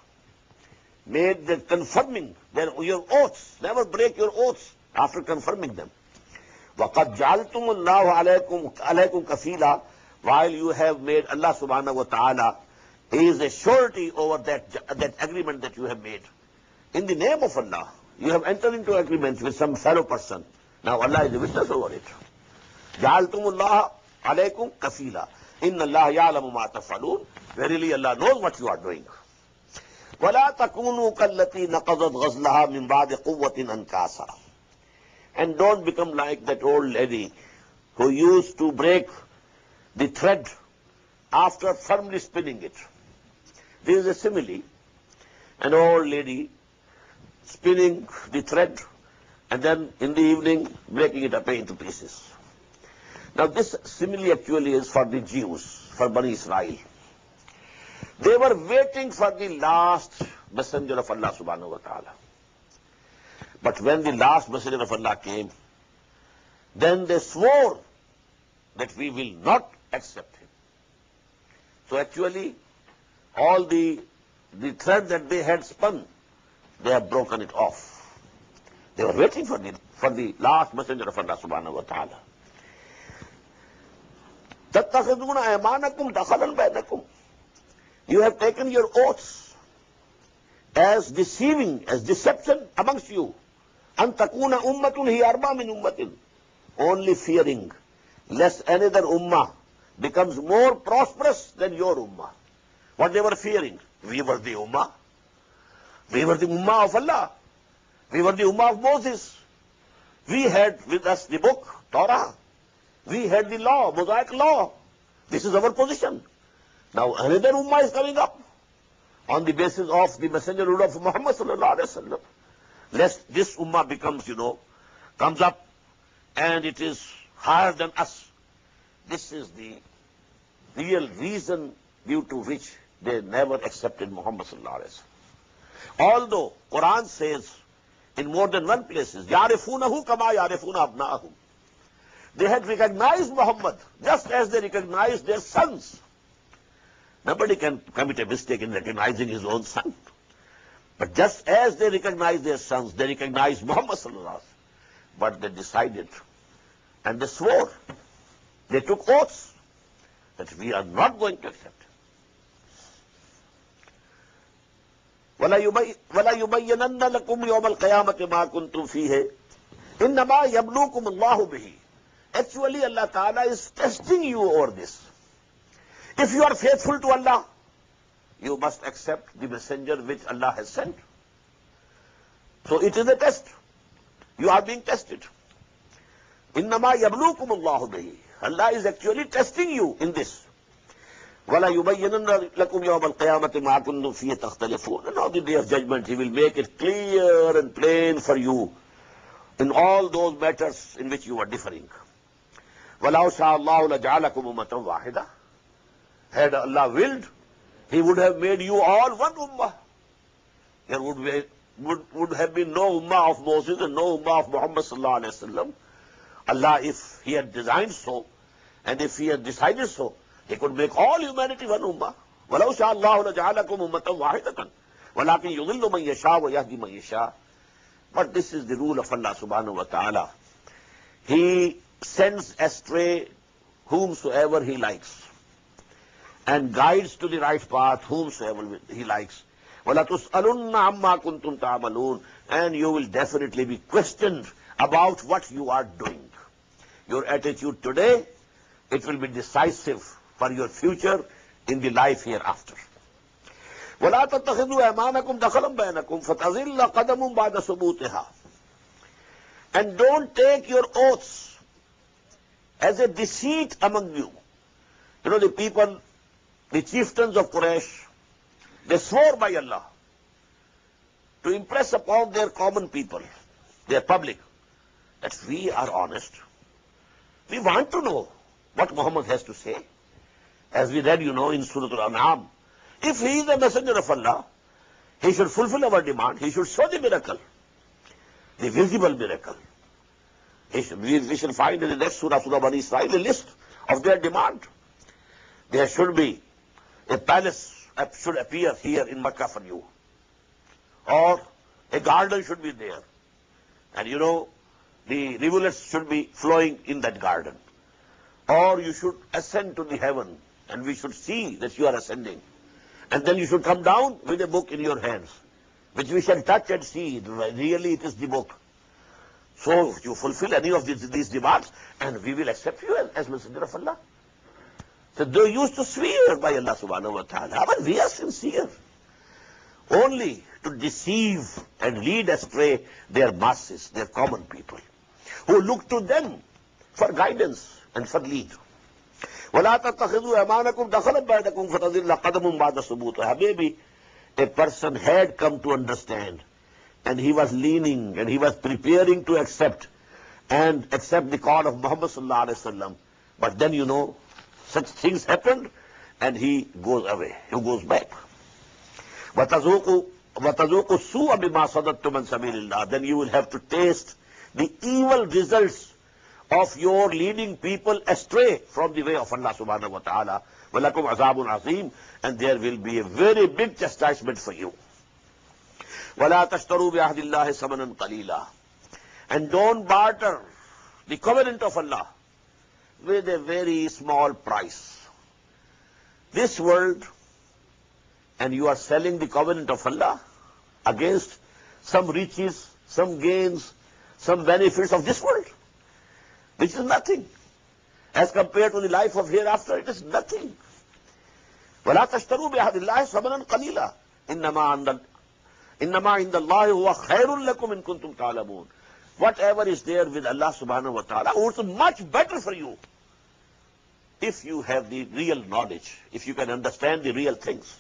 made that confirming your oaths. Never break your oaths after confirming them. وَقَدْ جَعَلْتُمُ اللَّهُ عَلَيْكُمْ كَفِيلًا. While you have made Allah subhanahu wa ta'ala, He is a surety over that agreement that you have made. In the name of Allah, you have entered into agreement with some fellow person. Now Allah is a witness over it. جَعَلْتُمُ اللَّهَ عَلَيْكُمْ كَفِيلًا. إِنَّ اللَّهَ يَعْلَمُ مَا تَفْعَلُونَ. Verily Allah knows what you are doing. وَلَا تَكُونُوا كَالَّتِي نَقَضَتْ غَزْلَهَا مِنْ بَعْدِ قُوَّةٍ أَنْكَاسًا. And don't become like that old lady who used to break the thread after firmly spinning it. This is a simile. An old lady spinning the thread and then in the evening breaking it up into pieces. Now this simile actually is for the Jews, for Bani Israel. They were waiting for the last messenger of Allah subhanahu wa ta'ala. But when the last messenger of Allah came, then they swore that we will not accept him. So actually, all the thread that they had spun, they have broken it off. They were waiting for the last messenger of Allah subhanahu wa ta'ala. تَتَّخِذُونَ أَيْمَانَكُمْ دَخَلًا بَيْنَكُمْ. You have taken your oaths as deceiving, as deception amongst you. أَن تَكُونَ أُمَّةٌ هِيَ أَرْبَى مِنْ أُمَّةٍ. Only fearing lest another ummah becomes more prosperous than your ummah. What they were fearing? We were the ummah. We were the ummah of Allah. We were the ummah of Moses. We had with us the book, Torah. We had the law, Mosaic law. This is our position. Now another ummah is coming up on the basis of the messengerhood of Muhammad sallallahu alaihi wasallam. Lest this ummah becomes, comes up and it is higher than us. This is the real reason due to which they never accepted Muhammad sallallahu alaihi wasallam. Although Quran says in more than one places, يَعْرِفُونَهُ كَمَا يَعْرِفُونَ أَبْنَاءَهُمْ. They had recognized Muhammad just as they recognized their sons. Nobody can commit a mistake in recognizing his own son. But just as they recognized their sons, they recognized Muhammad sallallahu alaihi wasallam. But they decided and they swore, they took oaths that we are not going to accept. وَلَا يُبَيِّنَنَّ لَكُمْ يَوْمَ الْقِيَامَةِ مَا كُنْتُمْ فِيهِ إِنَّمَا يَبْلُوكُمُ اللَّهُ بِهِ. Actually, Allah Ta'ala is testing you over this. If you are faithful to Allah, you must accept the messenger which Allah has sent. So it is a test. You are being tested. إِنَّمَا يَبْلُوكُمُ اللَّهُ بِهِ. Allah is actually testing you in this. وَلَا يُبَيِّنَنَّ لَكُمْ يَوْمَ الْقِيَامَةِ مَا كُنْتُمْ فِيهِ تَخْتَلِفُونَ. And on the day of judgment, He will make it clear and plain for you in all those matters in which you are differing. وَلَوْ شَاءَ اللَّهُ لَجَعَلَكُمْ أُمَّةً وَاحِدَةً. Had Allah willed, He would have made you all one ummah. There would have been no ummah of Moses and no ummah of Muhammad sallallahu alaihi wasallam. Allah, if He had designed so, and if He had decided so, He could make all humanity one ummah. وَلَوْ شَاءَ اللَّهُ لَجَعَلَكُمْ أُمَّةً وَاحِدَةً وَلَكِنْ يُضِلُّ مَنْ يَشَاءُ وَيَهْدِي مَنْ يَشَاءُ. But this is the rule of Allah subhanahu wa ta'ala. He sends astray whomsoever He likes and guides to the right path whomsoever He likes. وَلَتُسْأَلُنَّ عَمَّا كُنْتُمْ تَعْمَلُونَ. And you will definitely be questioned about what you are doing. Your attitude today, it will be decisive for your future in the life hereafter. وَلَا تَتَّخِذُوا أَيْمَانَكُمْ دَخَلًا بَيْنَكُمْ فَتَزِلَّ قَدَمٌ بَعْدَ ثُبُوتِهَا. And don't take your oaths as a deceit among you. You know, the people, the chieftains of Quraysh, they swore by Allah to impress upon their common people, their public, that we are honest. We want to know what Muhammad has to say. As we read, you know, in Surah Al-An'am, if he is a messenger of Allah, he should fulfill our demand. He should show the miracle, the visible miracle. We shall find in the next Surah, Surah Bani Israel, a list of their demand. There should be a palace should appear here in Makkah for you, or a garden should be there, and you know, the rivulets should be flowing in that garden, or you should ascend to the heaven, and we should see that you are ascending, and then you should come down with a book in your hands, which we shall touch and see. Really, it is the book. So if you fulfill any of these demands, and we will accept you as messenger of Allah. So they used to swear by Allah subhanahu wa ta'ala. But we are sincere. Only to deceive and lead astray their masses, their common people, who look to them for guidance and for lead. وَلَا تَتَّخِذُوا أَيْمَانَكُمْ دَخَلًا بَيْنَكُمْ فَتَزِلَّ قَدَمٌ بَعْدَ ثُبُوتِهَا. Maybe a person had come to understand, and he was leaning, and he was preparing to accept the call of Muhammad sallallahu alaihi wasallam. But then, you know, such things happened, and he goes away. He goes back. وَتَذُوقُوا السُّوءَ بِمَا صَدَدتُّمْ عَنْ سَبِيلِ اللَّهِ. Then you will have to taste the evil results of your leading people astray from the way of Allah subhanahu wa ta'ala. وَلَكُمْ عَذَابٌ عَظِيمٌ. And there will be a very big chastisement for you. وَلَا تَشْتَرُوا بِعَهْدِ اللَّهِ ثَمَنًا قَلِيلًا. And don't barter the covenant of Allah with a very small price. This world, and you are selling the covenant of Allah against some riches, some gains, some benefits of this world, which is nothing. As compared to the life of hereafter, it is nothing. وَلَا تَشْتَرُوا بِعَهْدِ اللَّهِ ثَمَنًا قَلِيلًا إِنَّمَا عِنْدَ اللَّهِ هُوَ خَيْرٌ لَكُمْ إِن كُنْتُمْ تَعْلَمُونَ. Whatever is there with Allah subhanahu wa ta'ala, it's much better for you if you have the real knowledge, if you can understand the real things.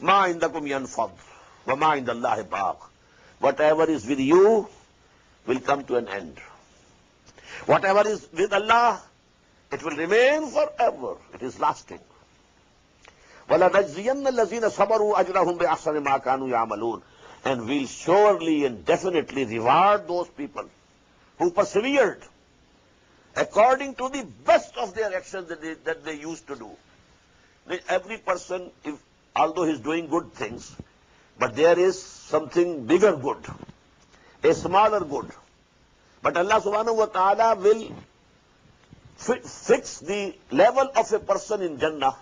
مَا عِنْدَكُمْ يَنْفَضْ وَمَا عِنْدَ اللَّهِ بَاقٍ. Whatever is with you will come to an end. Whatever is with Allah, it will remain forever. It is lasting. وَلَنَجْزِيَنَّ الَّذِينَ صَبَرُوا أَجْرَهُمْ بِأَحْسَنِ مَا كَانُوا يَعْمَلُونَ. And we'll surely and definitely reward those people who persevered according to the best of their actions that they used to do. Every person, although he's doing good things, But there is something bigger good, a smaller good. But Allah subhanahu wa ta'ala will fix the level of a person in Jannah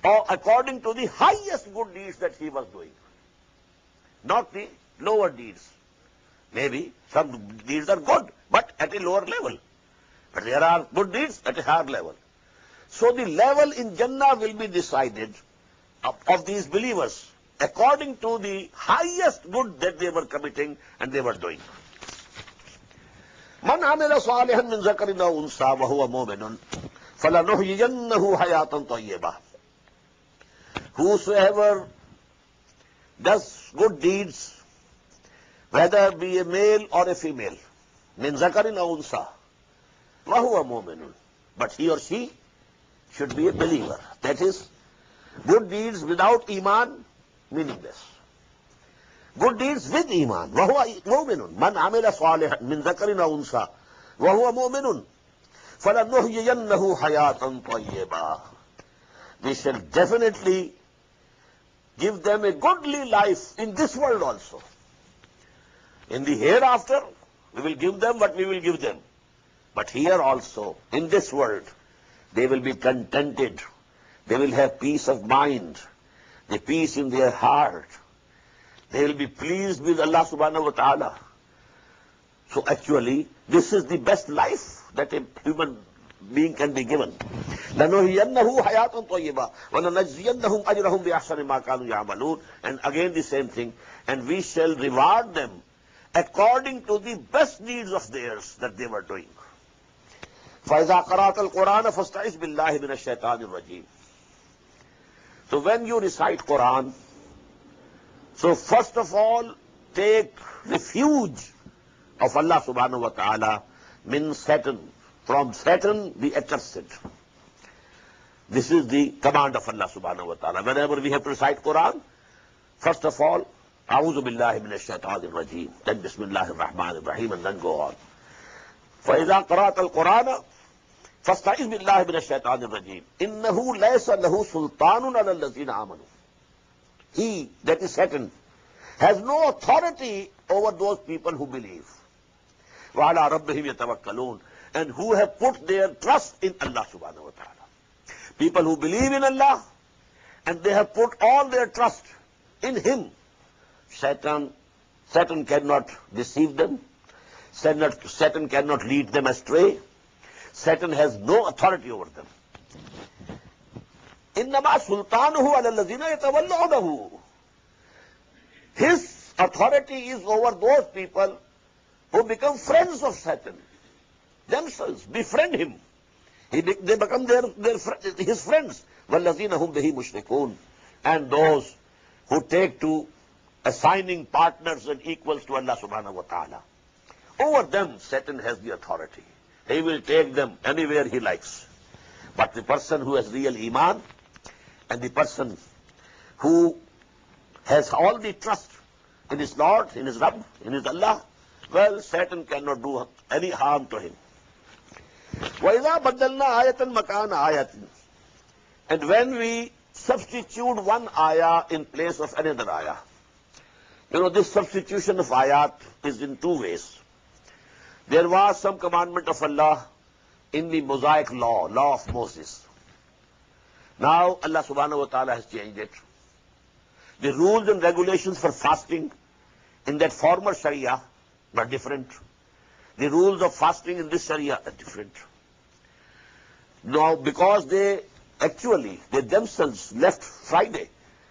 or according to the highest good deeds that he was doing, not the lower deeds. Maybe some deeds are good, but at a lower level. But there are good deeds at a higher level. So the level in Jannah will be decided of these believers according to the highest good that they were committing and they were doing. من عمل صالحا من ذكر أو أنثى وهو مؤمن فلنحيينه حياة طيبة. Whosoever does good deeds, whether be a male or a female, من ذكر أو أنثى وهو مؤمن, but he or she should be a believer. That is, good deeds without iman, meaningless. Good deeds with iman. وهو مؤمن من عمل صالحا من ذكر أو أنثى وهو مؤمن فلنحيينه حياة طيبة. We shall definitely give them a goodly life in this world also. In the hereafter, we will give them what we will give them. But here also, in this world, they will be contented. They will have peace of mind, the peace in their heart. They will be pleased with Allah subhanahu wa ta'ala. So actually, this is the best life that a human being can be given. لَنُحْيِيَنَّهُ حَيَاةً طَيِّبَةً وَلَنَجْزِيَنَّهُمْ أَجْرَهُمْ بِأَحْسَنِ مَا كَانُوا يَعْمَلُونَ. And again the same thing. And we shall reward them according to the best deeds of theirs that they were doing. فَإِذَا قَرَأْتَ الْقُرْآنَ فَاسْتَعِذْ بِاللَّهِ مِنَ الشَّيْطَانِ الرَّجِيمِ. So when you recite Quran, so first of all, take refuge of Allah subhanahu wa ta'ala min Satan, from Satan the accursed. This is the command of Allah subhanahu wa ta'ala. Whenever we have to recite Quran, first of all, A'udhu billahi minash shaitanir rajim, then Bismillahir Rahmanir Rahim, and then go on. فَإِذَا قَرَأْتَ الْقُرْآنَ فَاسْتَعِذْ بِاللَّهِ مِنَ الشَّيْطَانِ الرَّجِيمِ إِنَّهُ لَيْسَ لَهُ سُلْطَانٌ عَلَى الَّذِينَ آمَنُوا. He, that is Satan, has no authority over those people who believe. وَعَلَىٰ رَبِّهِمْ يَتَوَكَّلُونَ, and who have put their trust in Allah subhanahu wa ta'ala. People who believe in Allah and they have put all their trust in Him. Satan cannot deceive them. Satan cannot lead them astray. Satan has no authority over them. إِنَّمَا سُلْطَانُهُ عَلَى الَّذِينَ يَتَوَلَّوْنَهُ. His authority is over those people who become friends of Satan themselves, befriend him. They become his friends. وَالَّذِينَ هُمْ بِهِ مُشْرِكُونَ. And those who take to assigning partners and equals to Allah subhanahu wa ta'ala. Over them, Satan has the authority. He will take them anywhere he likes. But the person who has real iman and the person who has all the trust in his Lord, in his Rabb, in his Allah, well, Satan cannot do any harm to him. وَإِذَا بَدَّلْنَا آيَةً مَكَانَ آيَةٍ. And when we substitute one ayah in place of another ayah. You know, this substitution of ayat is in two ways. There was some commandment of Allah in the Mosaic law of Moses. Now Allah subhanahu wa ta'ala has changed it. The rules and regulations for fasting in that former Sharia were different. The rules of fasting in this Sharia are different. Now, because they themselves left Friday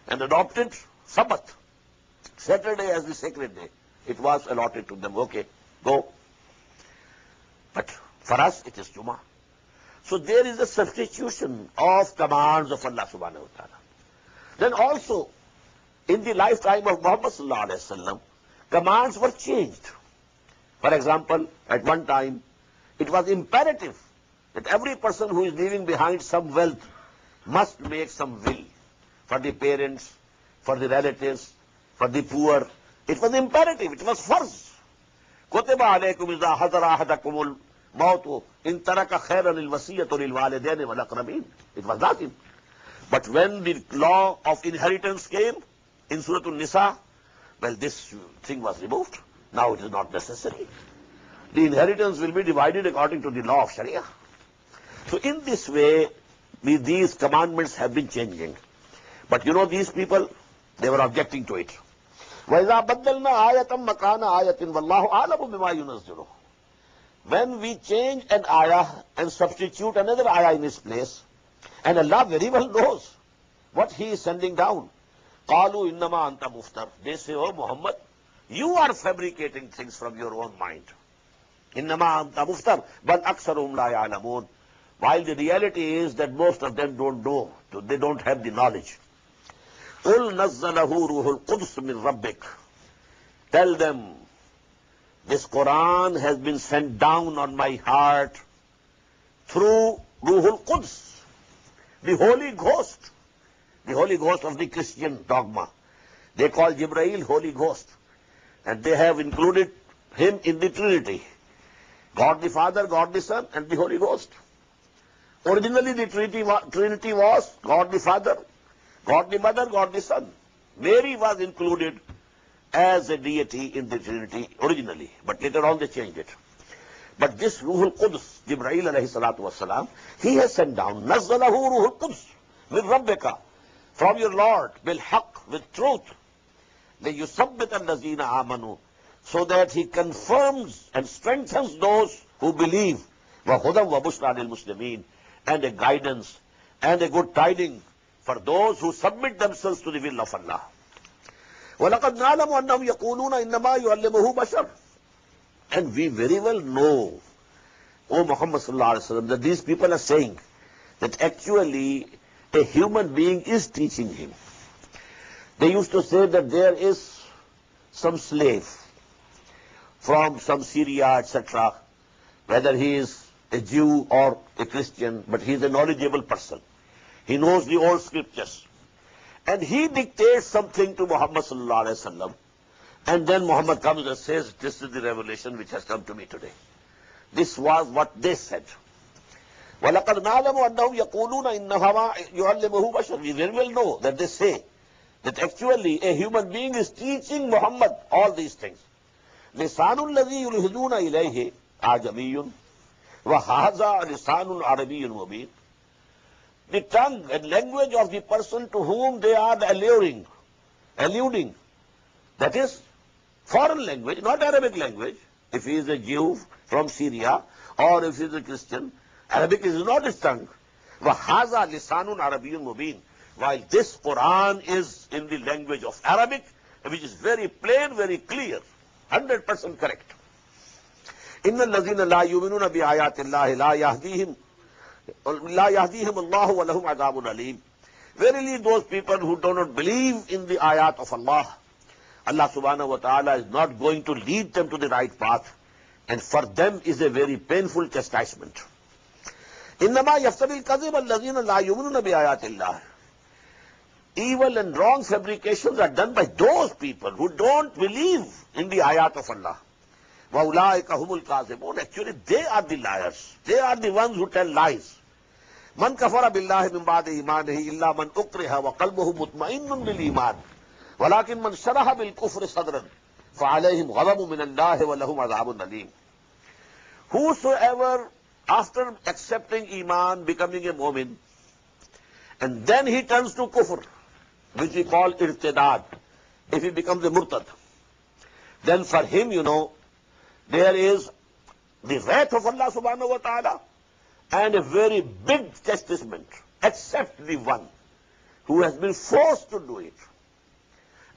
and adopted Sabbath, Saturday as the sacred day, it was allotted to them. Okay, go. But for us, it is Jummah. So there is a substitution of commands of Allah subhanahu wa ta'ala. Then also, in the lifetime of Muhammad sallallahu alayhi wa sallam, commands were changed. For example, at one time, it was imperative that every person who is leaving behind some wealth must make some will for the parents, for the relatives, for the poor. It was imperative, it was farz. كُتِبَ عَلَيْكُمْ إِذَا حَضَرَ أَحَدَكُمُ الْمَوْتُ إِنْ تَرَكَ خَيْرًا الْوَصِيَّةُ لِلْوَالِدَيْنِ وَالْأَقْرَبِينَ. It was nothing. But when the law of inheritance came, In Surah An-Nisa, well, this thing was removed. Now it is not necessary. The inheritance will be divided according to the law of Sharia. So in this way, these commandments have been changing. But you know, these people, they were objecting to it. وَإِذَا بَدَّلْنَا آيَةً مَكَانَ آيَةٍ وَاللَّهُ أَعْلَمُ بِمَا يُنَزِّلُ. When we change an ayah and substitute another ayah in its place, and Allah very well knows what He is sending down. قَالُوا إِنَّمَا أَنْتَ مُفْتَرٍ. They say, oh Muhammad, you are fabricating things from your own mind. إِنَّمَا أَنْتَ مُفْتَرٍ بَلْ أَكْثَرُهُمْ لَا يَعْلَمُونَ. While the reality is that most of them don't know, they don't have the knowledge. قُلْ نَزَّلَهُ رُوحُ الْقُدْسِ مِنْ رَبِّكَ. Tell them, this Quran has been sent down on my heart through Ruhul Quds, the Holy Ghost of the Christian dogma. They call Jibreel Holy Ghost, and they have included him in the Trinity. God the Father, God the Son, and the Holy Ghost. Originally the Trinity was God the Father, God the Mother, God the Son. Mary was included as a deity in the Trinity originally, but later on they changed it. But this Ruhul Quds, Jibreel alayhi salatu wassalam, he has sent down, Nazzalahu Ruhul Quds, min Rabbika, from your Lord, bil haqq, with truth, liyusabbit allazina amanu, so that he confirms and strengthens those who believe, wa hudan wa bushra lil muslimin, and a guidance and a good tiding for those who submit themselves to the will of Allah. وَلَقَدْ نَعْلَمُ أَنَّهُمْ يَقُولُونَ إِنَّمَا يُعَلِّمُهُ بَشَرٌ. And we very well know, O Muhammad sallallahu alaihi wasallam, that these people are saying that actually a human being is teaching him. They used to say that there is some slave from some Syria, etc., whether he is a Jew or a Christian, but he is a knowledgeable person. He knows the old scriptures. And he dictates something to Muhammad sallallahu alaihi wasallam, and then Muhammad comes and says, this is the revelation which has come to me today. This was what they said. وَلَقَدْ نَعْلَمُ أَنَّهُمْ يَقُولُونَ إِنَّهَا يُعَلِّمُهُ بَشَرٌ. We very well know that they say that actually a human being is teaching Muhammad all these things. لِسَانُ الَّذِي يُلْهِدُونَ إِلَيْهِ أَعْجَمِيٌّ وَهَذَا لِسَانٌ عَرَبِيٌّ مُبِينٌ. The tongue and language of the person to whom they are alluding, that is foreign language, not Arabic language. If he is a Jew from Syria or if he is a Christian, Arabic is not his tongue. وَهَذَا لِسَانٌ عَرَبِيٌّ مُبِينٌ. While this Quran is in the language of Arabic, which is very plain, very clear, 100% correct. إِنَّ الَّذِينَ لَا يُؤْمِنُونَ بِآيَاتِ اللَّهِ لَا يَهْدِيهِمُ اللَّهُ وَلَهُمْ عَذَابٌ أَلِيمٌ. Verily those people who do not believe in the ayat of Allah, Allah subhanahu wa ta'ala is not going to lead them to the right path, and for them is a very painful chastisement. إِنَّمَا يَفْتَرِي الْكَذِبَ الَّذِينَ لَا يُؤْمِنُونَ بِآيَاتِ اللَّهِ. Evil and wrong fabrications are done by those people who don't believe in the ayat of Allah. وَأُولَٰئِكَ هُمُ الْكَاذِبُونَ. Actually, they are the liars. They are the ones who tell lies. مَنْ كَفَرَ بِاللَّهِ مِنْ بَعْدِ إِيمَانِهِ إِلَّا مَنْ أُكْرِهَ وَقَلْبُهُ مُطْمَئِنٌّ بِالْإِيمَانِ وَلَكِنْ مَنْ شَرَحَ بِالْكُفْرِ صَدْرًا فَعَلَيْهِمْ غَضَبٌ مِنَ اللَّهِ وَلَهُمْ عَذَابٌ أَلِيمٌ. Whosoever, after accepting Iman, becoming a mu'min, and then he turns to kufr, which we call irtidad, if he becomes a murtad, then for him, there is the wrath of Allah subhanahu wa ta'ala and a very big chastisement, except the one who has been forced to do it.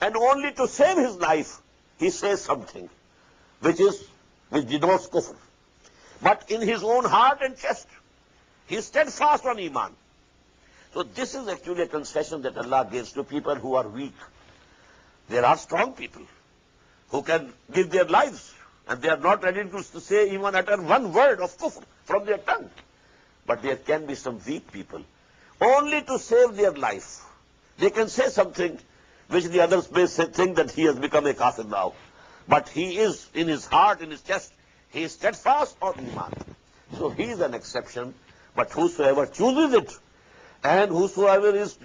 And only to save his life, he says something which denotes kufr. But in his own heart and chest, he is steadfast on Iman. So this is actually a concession that Allah gives to people who are weak. There are strong people who can give their lives, and they are not ready to say, even utter one word of kufr from their tongue. But there can be some weak people. Only to save their life, they can say something which the others may think that he has become a kafir now. But he is, in his heart, in his chest, he is steadfast on Iman. So he is an exception. But whosoever chooses it, and whosoever is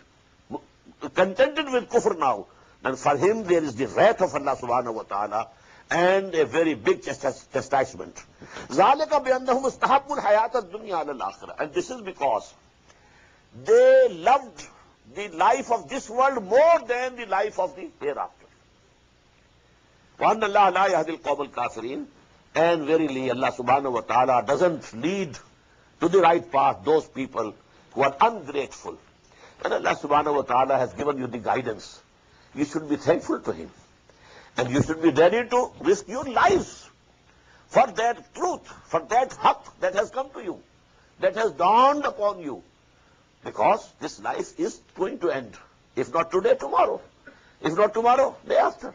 contented with kufr now, And for him there is the wrath of Allah subhanahu wa ta'ala and a very big chastisement. ذَلِكَ بِأَنَّهُمْ اسْتَحَبُّوا الْحَيَاةَ الدُّنْيَا عَلَى الْآخِرَةِ. And this is because they loved the life of this world more than the life of the hereafter. وَأَنَّ اللَّهَ لَا يَهْدِي الْقَوْمَ الْكَافِرِينَ. And verily Allah subhanahu wa ta'ala doesn't lead to the right path those people who are ungrateful. And Allah subhanahu wa ta'ala has given you the guidance. You should be thankful to him. And you should be ready to risk your lives for that truth, for that haqq that has come to you, that has dawned upon you. Because this life is going to end. If not today, tomorrow. If not tomorrow, day after.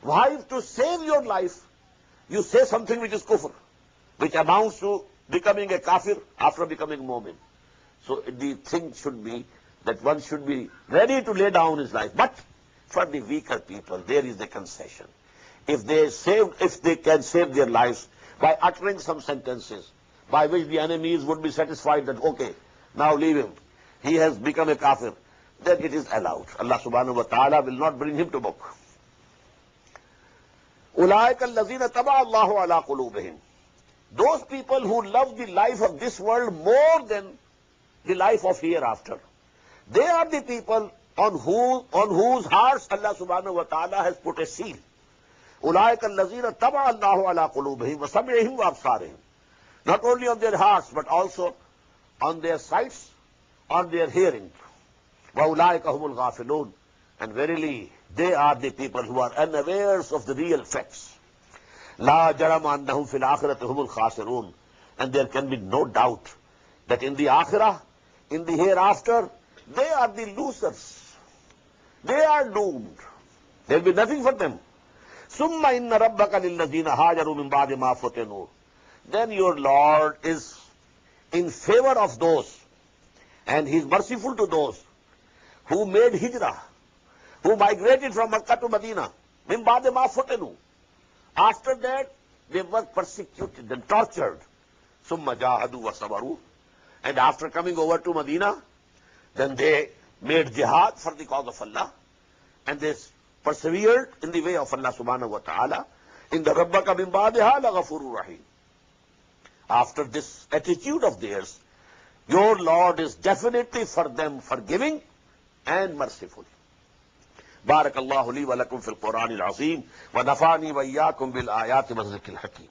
Why to save your life, you say something which is kufr, which amounts to becoming a kafir after becoming mu'min. So the thing should be that one should be ready to lay down his life. But for the weaker people, there is a concession. If they can save their lives by uttering some sentences by which the enemies would be satisfied that, okay, now leave him, he has become a kafir, then it is allowed. Allah subhanahu wa ta'ala will not bring him to book. أُولَٰئِكَ الَّذِينَ تَبَعَ اللَّهُ عَلَىٰ قُلُوبِهِمْ. Those people who love the life of this world more than the life of hereafter, they are the people on whose hearts Allah subhanahu wa ta'ala has put a seal. أُولَٰئِكَ الَّذِينَ تَبَعَ اللَّهُ عَلَىٰ قُلُوبِهِمْ وَسَمْعِهِمْ وَأَبْصَارِهِمْ. Not only on their hearts, but also on their sights, on their hearing. وَأُولَٰئِكَ هُمُ الْغَافِلُونَ. And verily, they are the people who are unawares of the real facts. لَا جَرَمَ أَنَّهُمْ فِي الْآخِرَةِ هُمُ الْخَاسِرُونَ. And there can be no doubt that in the akhirah, in the hereafter, they are the losers. They are doomed. There will be nothing for them. ثُمَّ إِنَّ رَبَّكَ لِلَّذِينَ هَاجَرُوا مِنْ بَعْدِ مَا فُتِنُوا. Then your Lord is in favor of those, and he is merciful to those who made hijrah, who migrated from Makkah to Medina. مِنْ بَعْدِ مَا فُتِنُوا. After that, they were persecuted and tortured. ثُمَّ جَاهَدُوا وَصَبَرُوا. And after coming over to Medina, then they made jihad for the cause of Allah, and they persevered in the way of Allah subhanahu wa ta'ala. In the Rabbaka min ba'diha laghafurur rahim. After this attitude of theirs, your Lord is definitely for them forgiving and merciful. بارك الله لي ولكم في القرآن العظيم ونفعني وإياكم بالآيات والذكر الحكيم.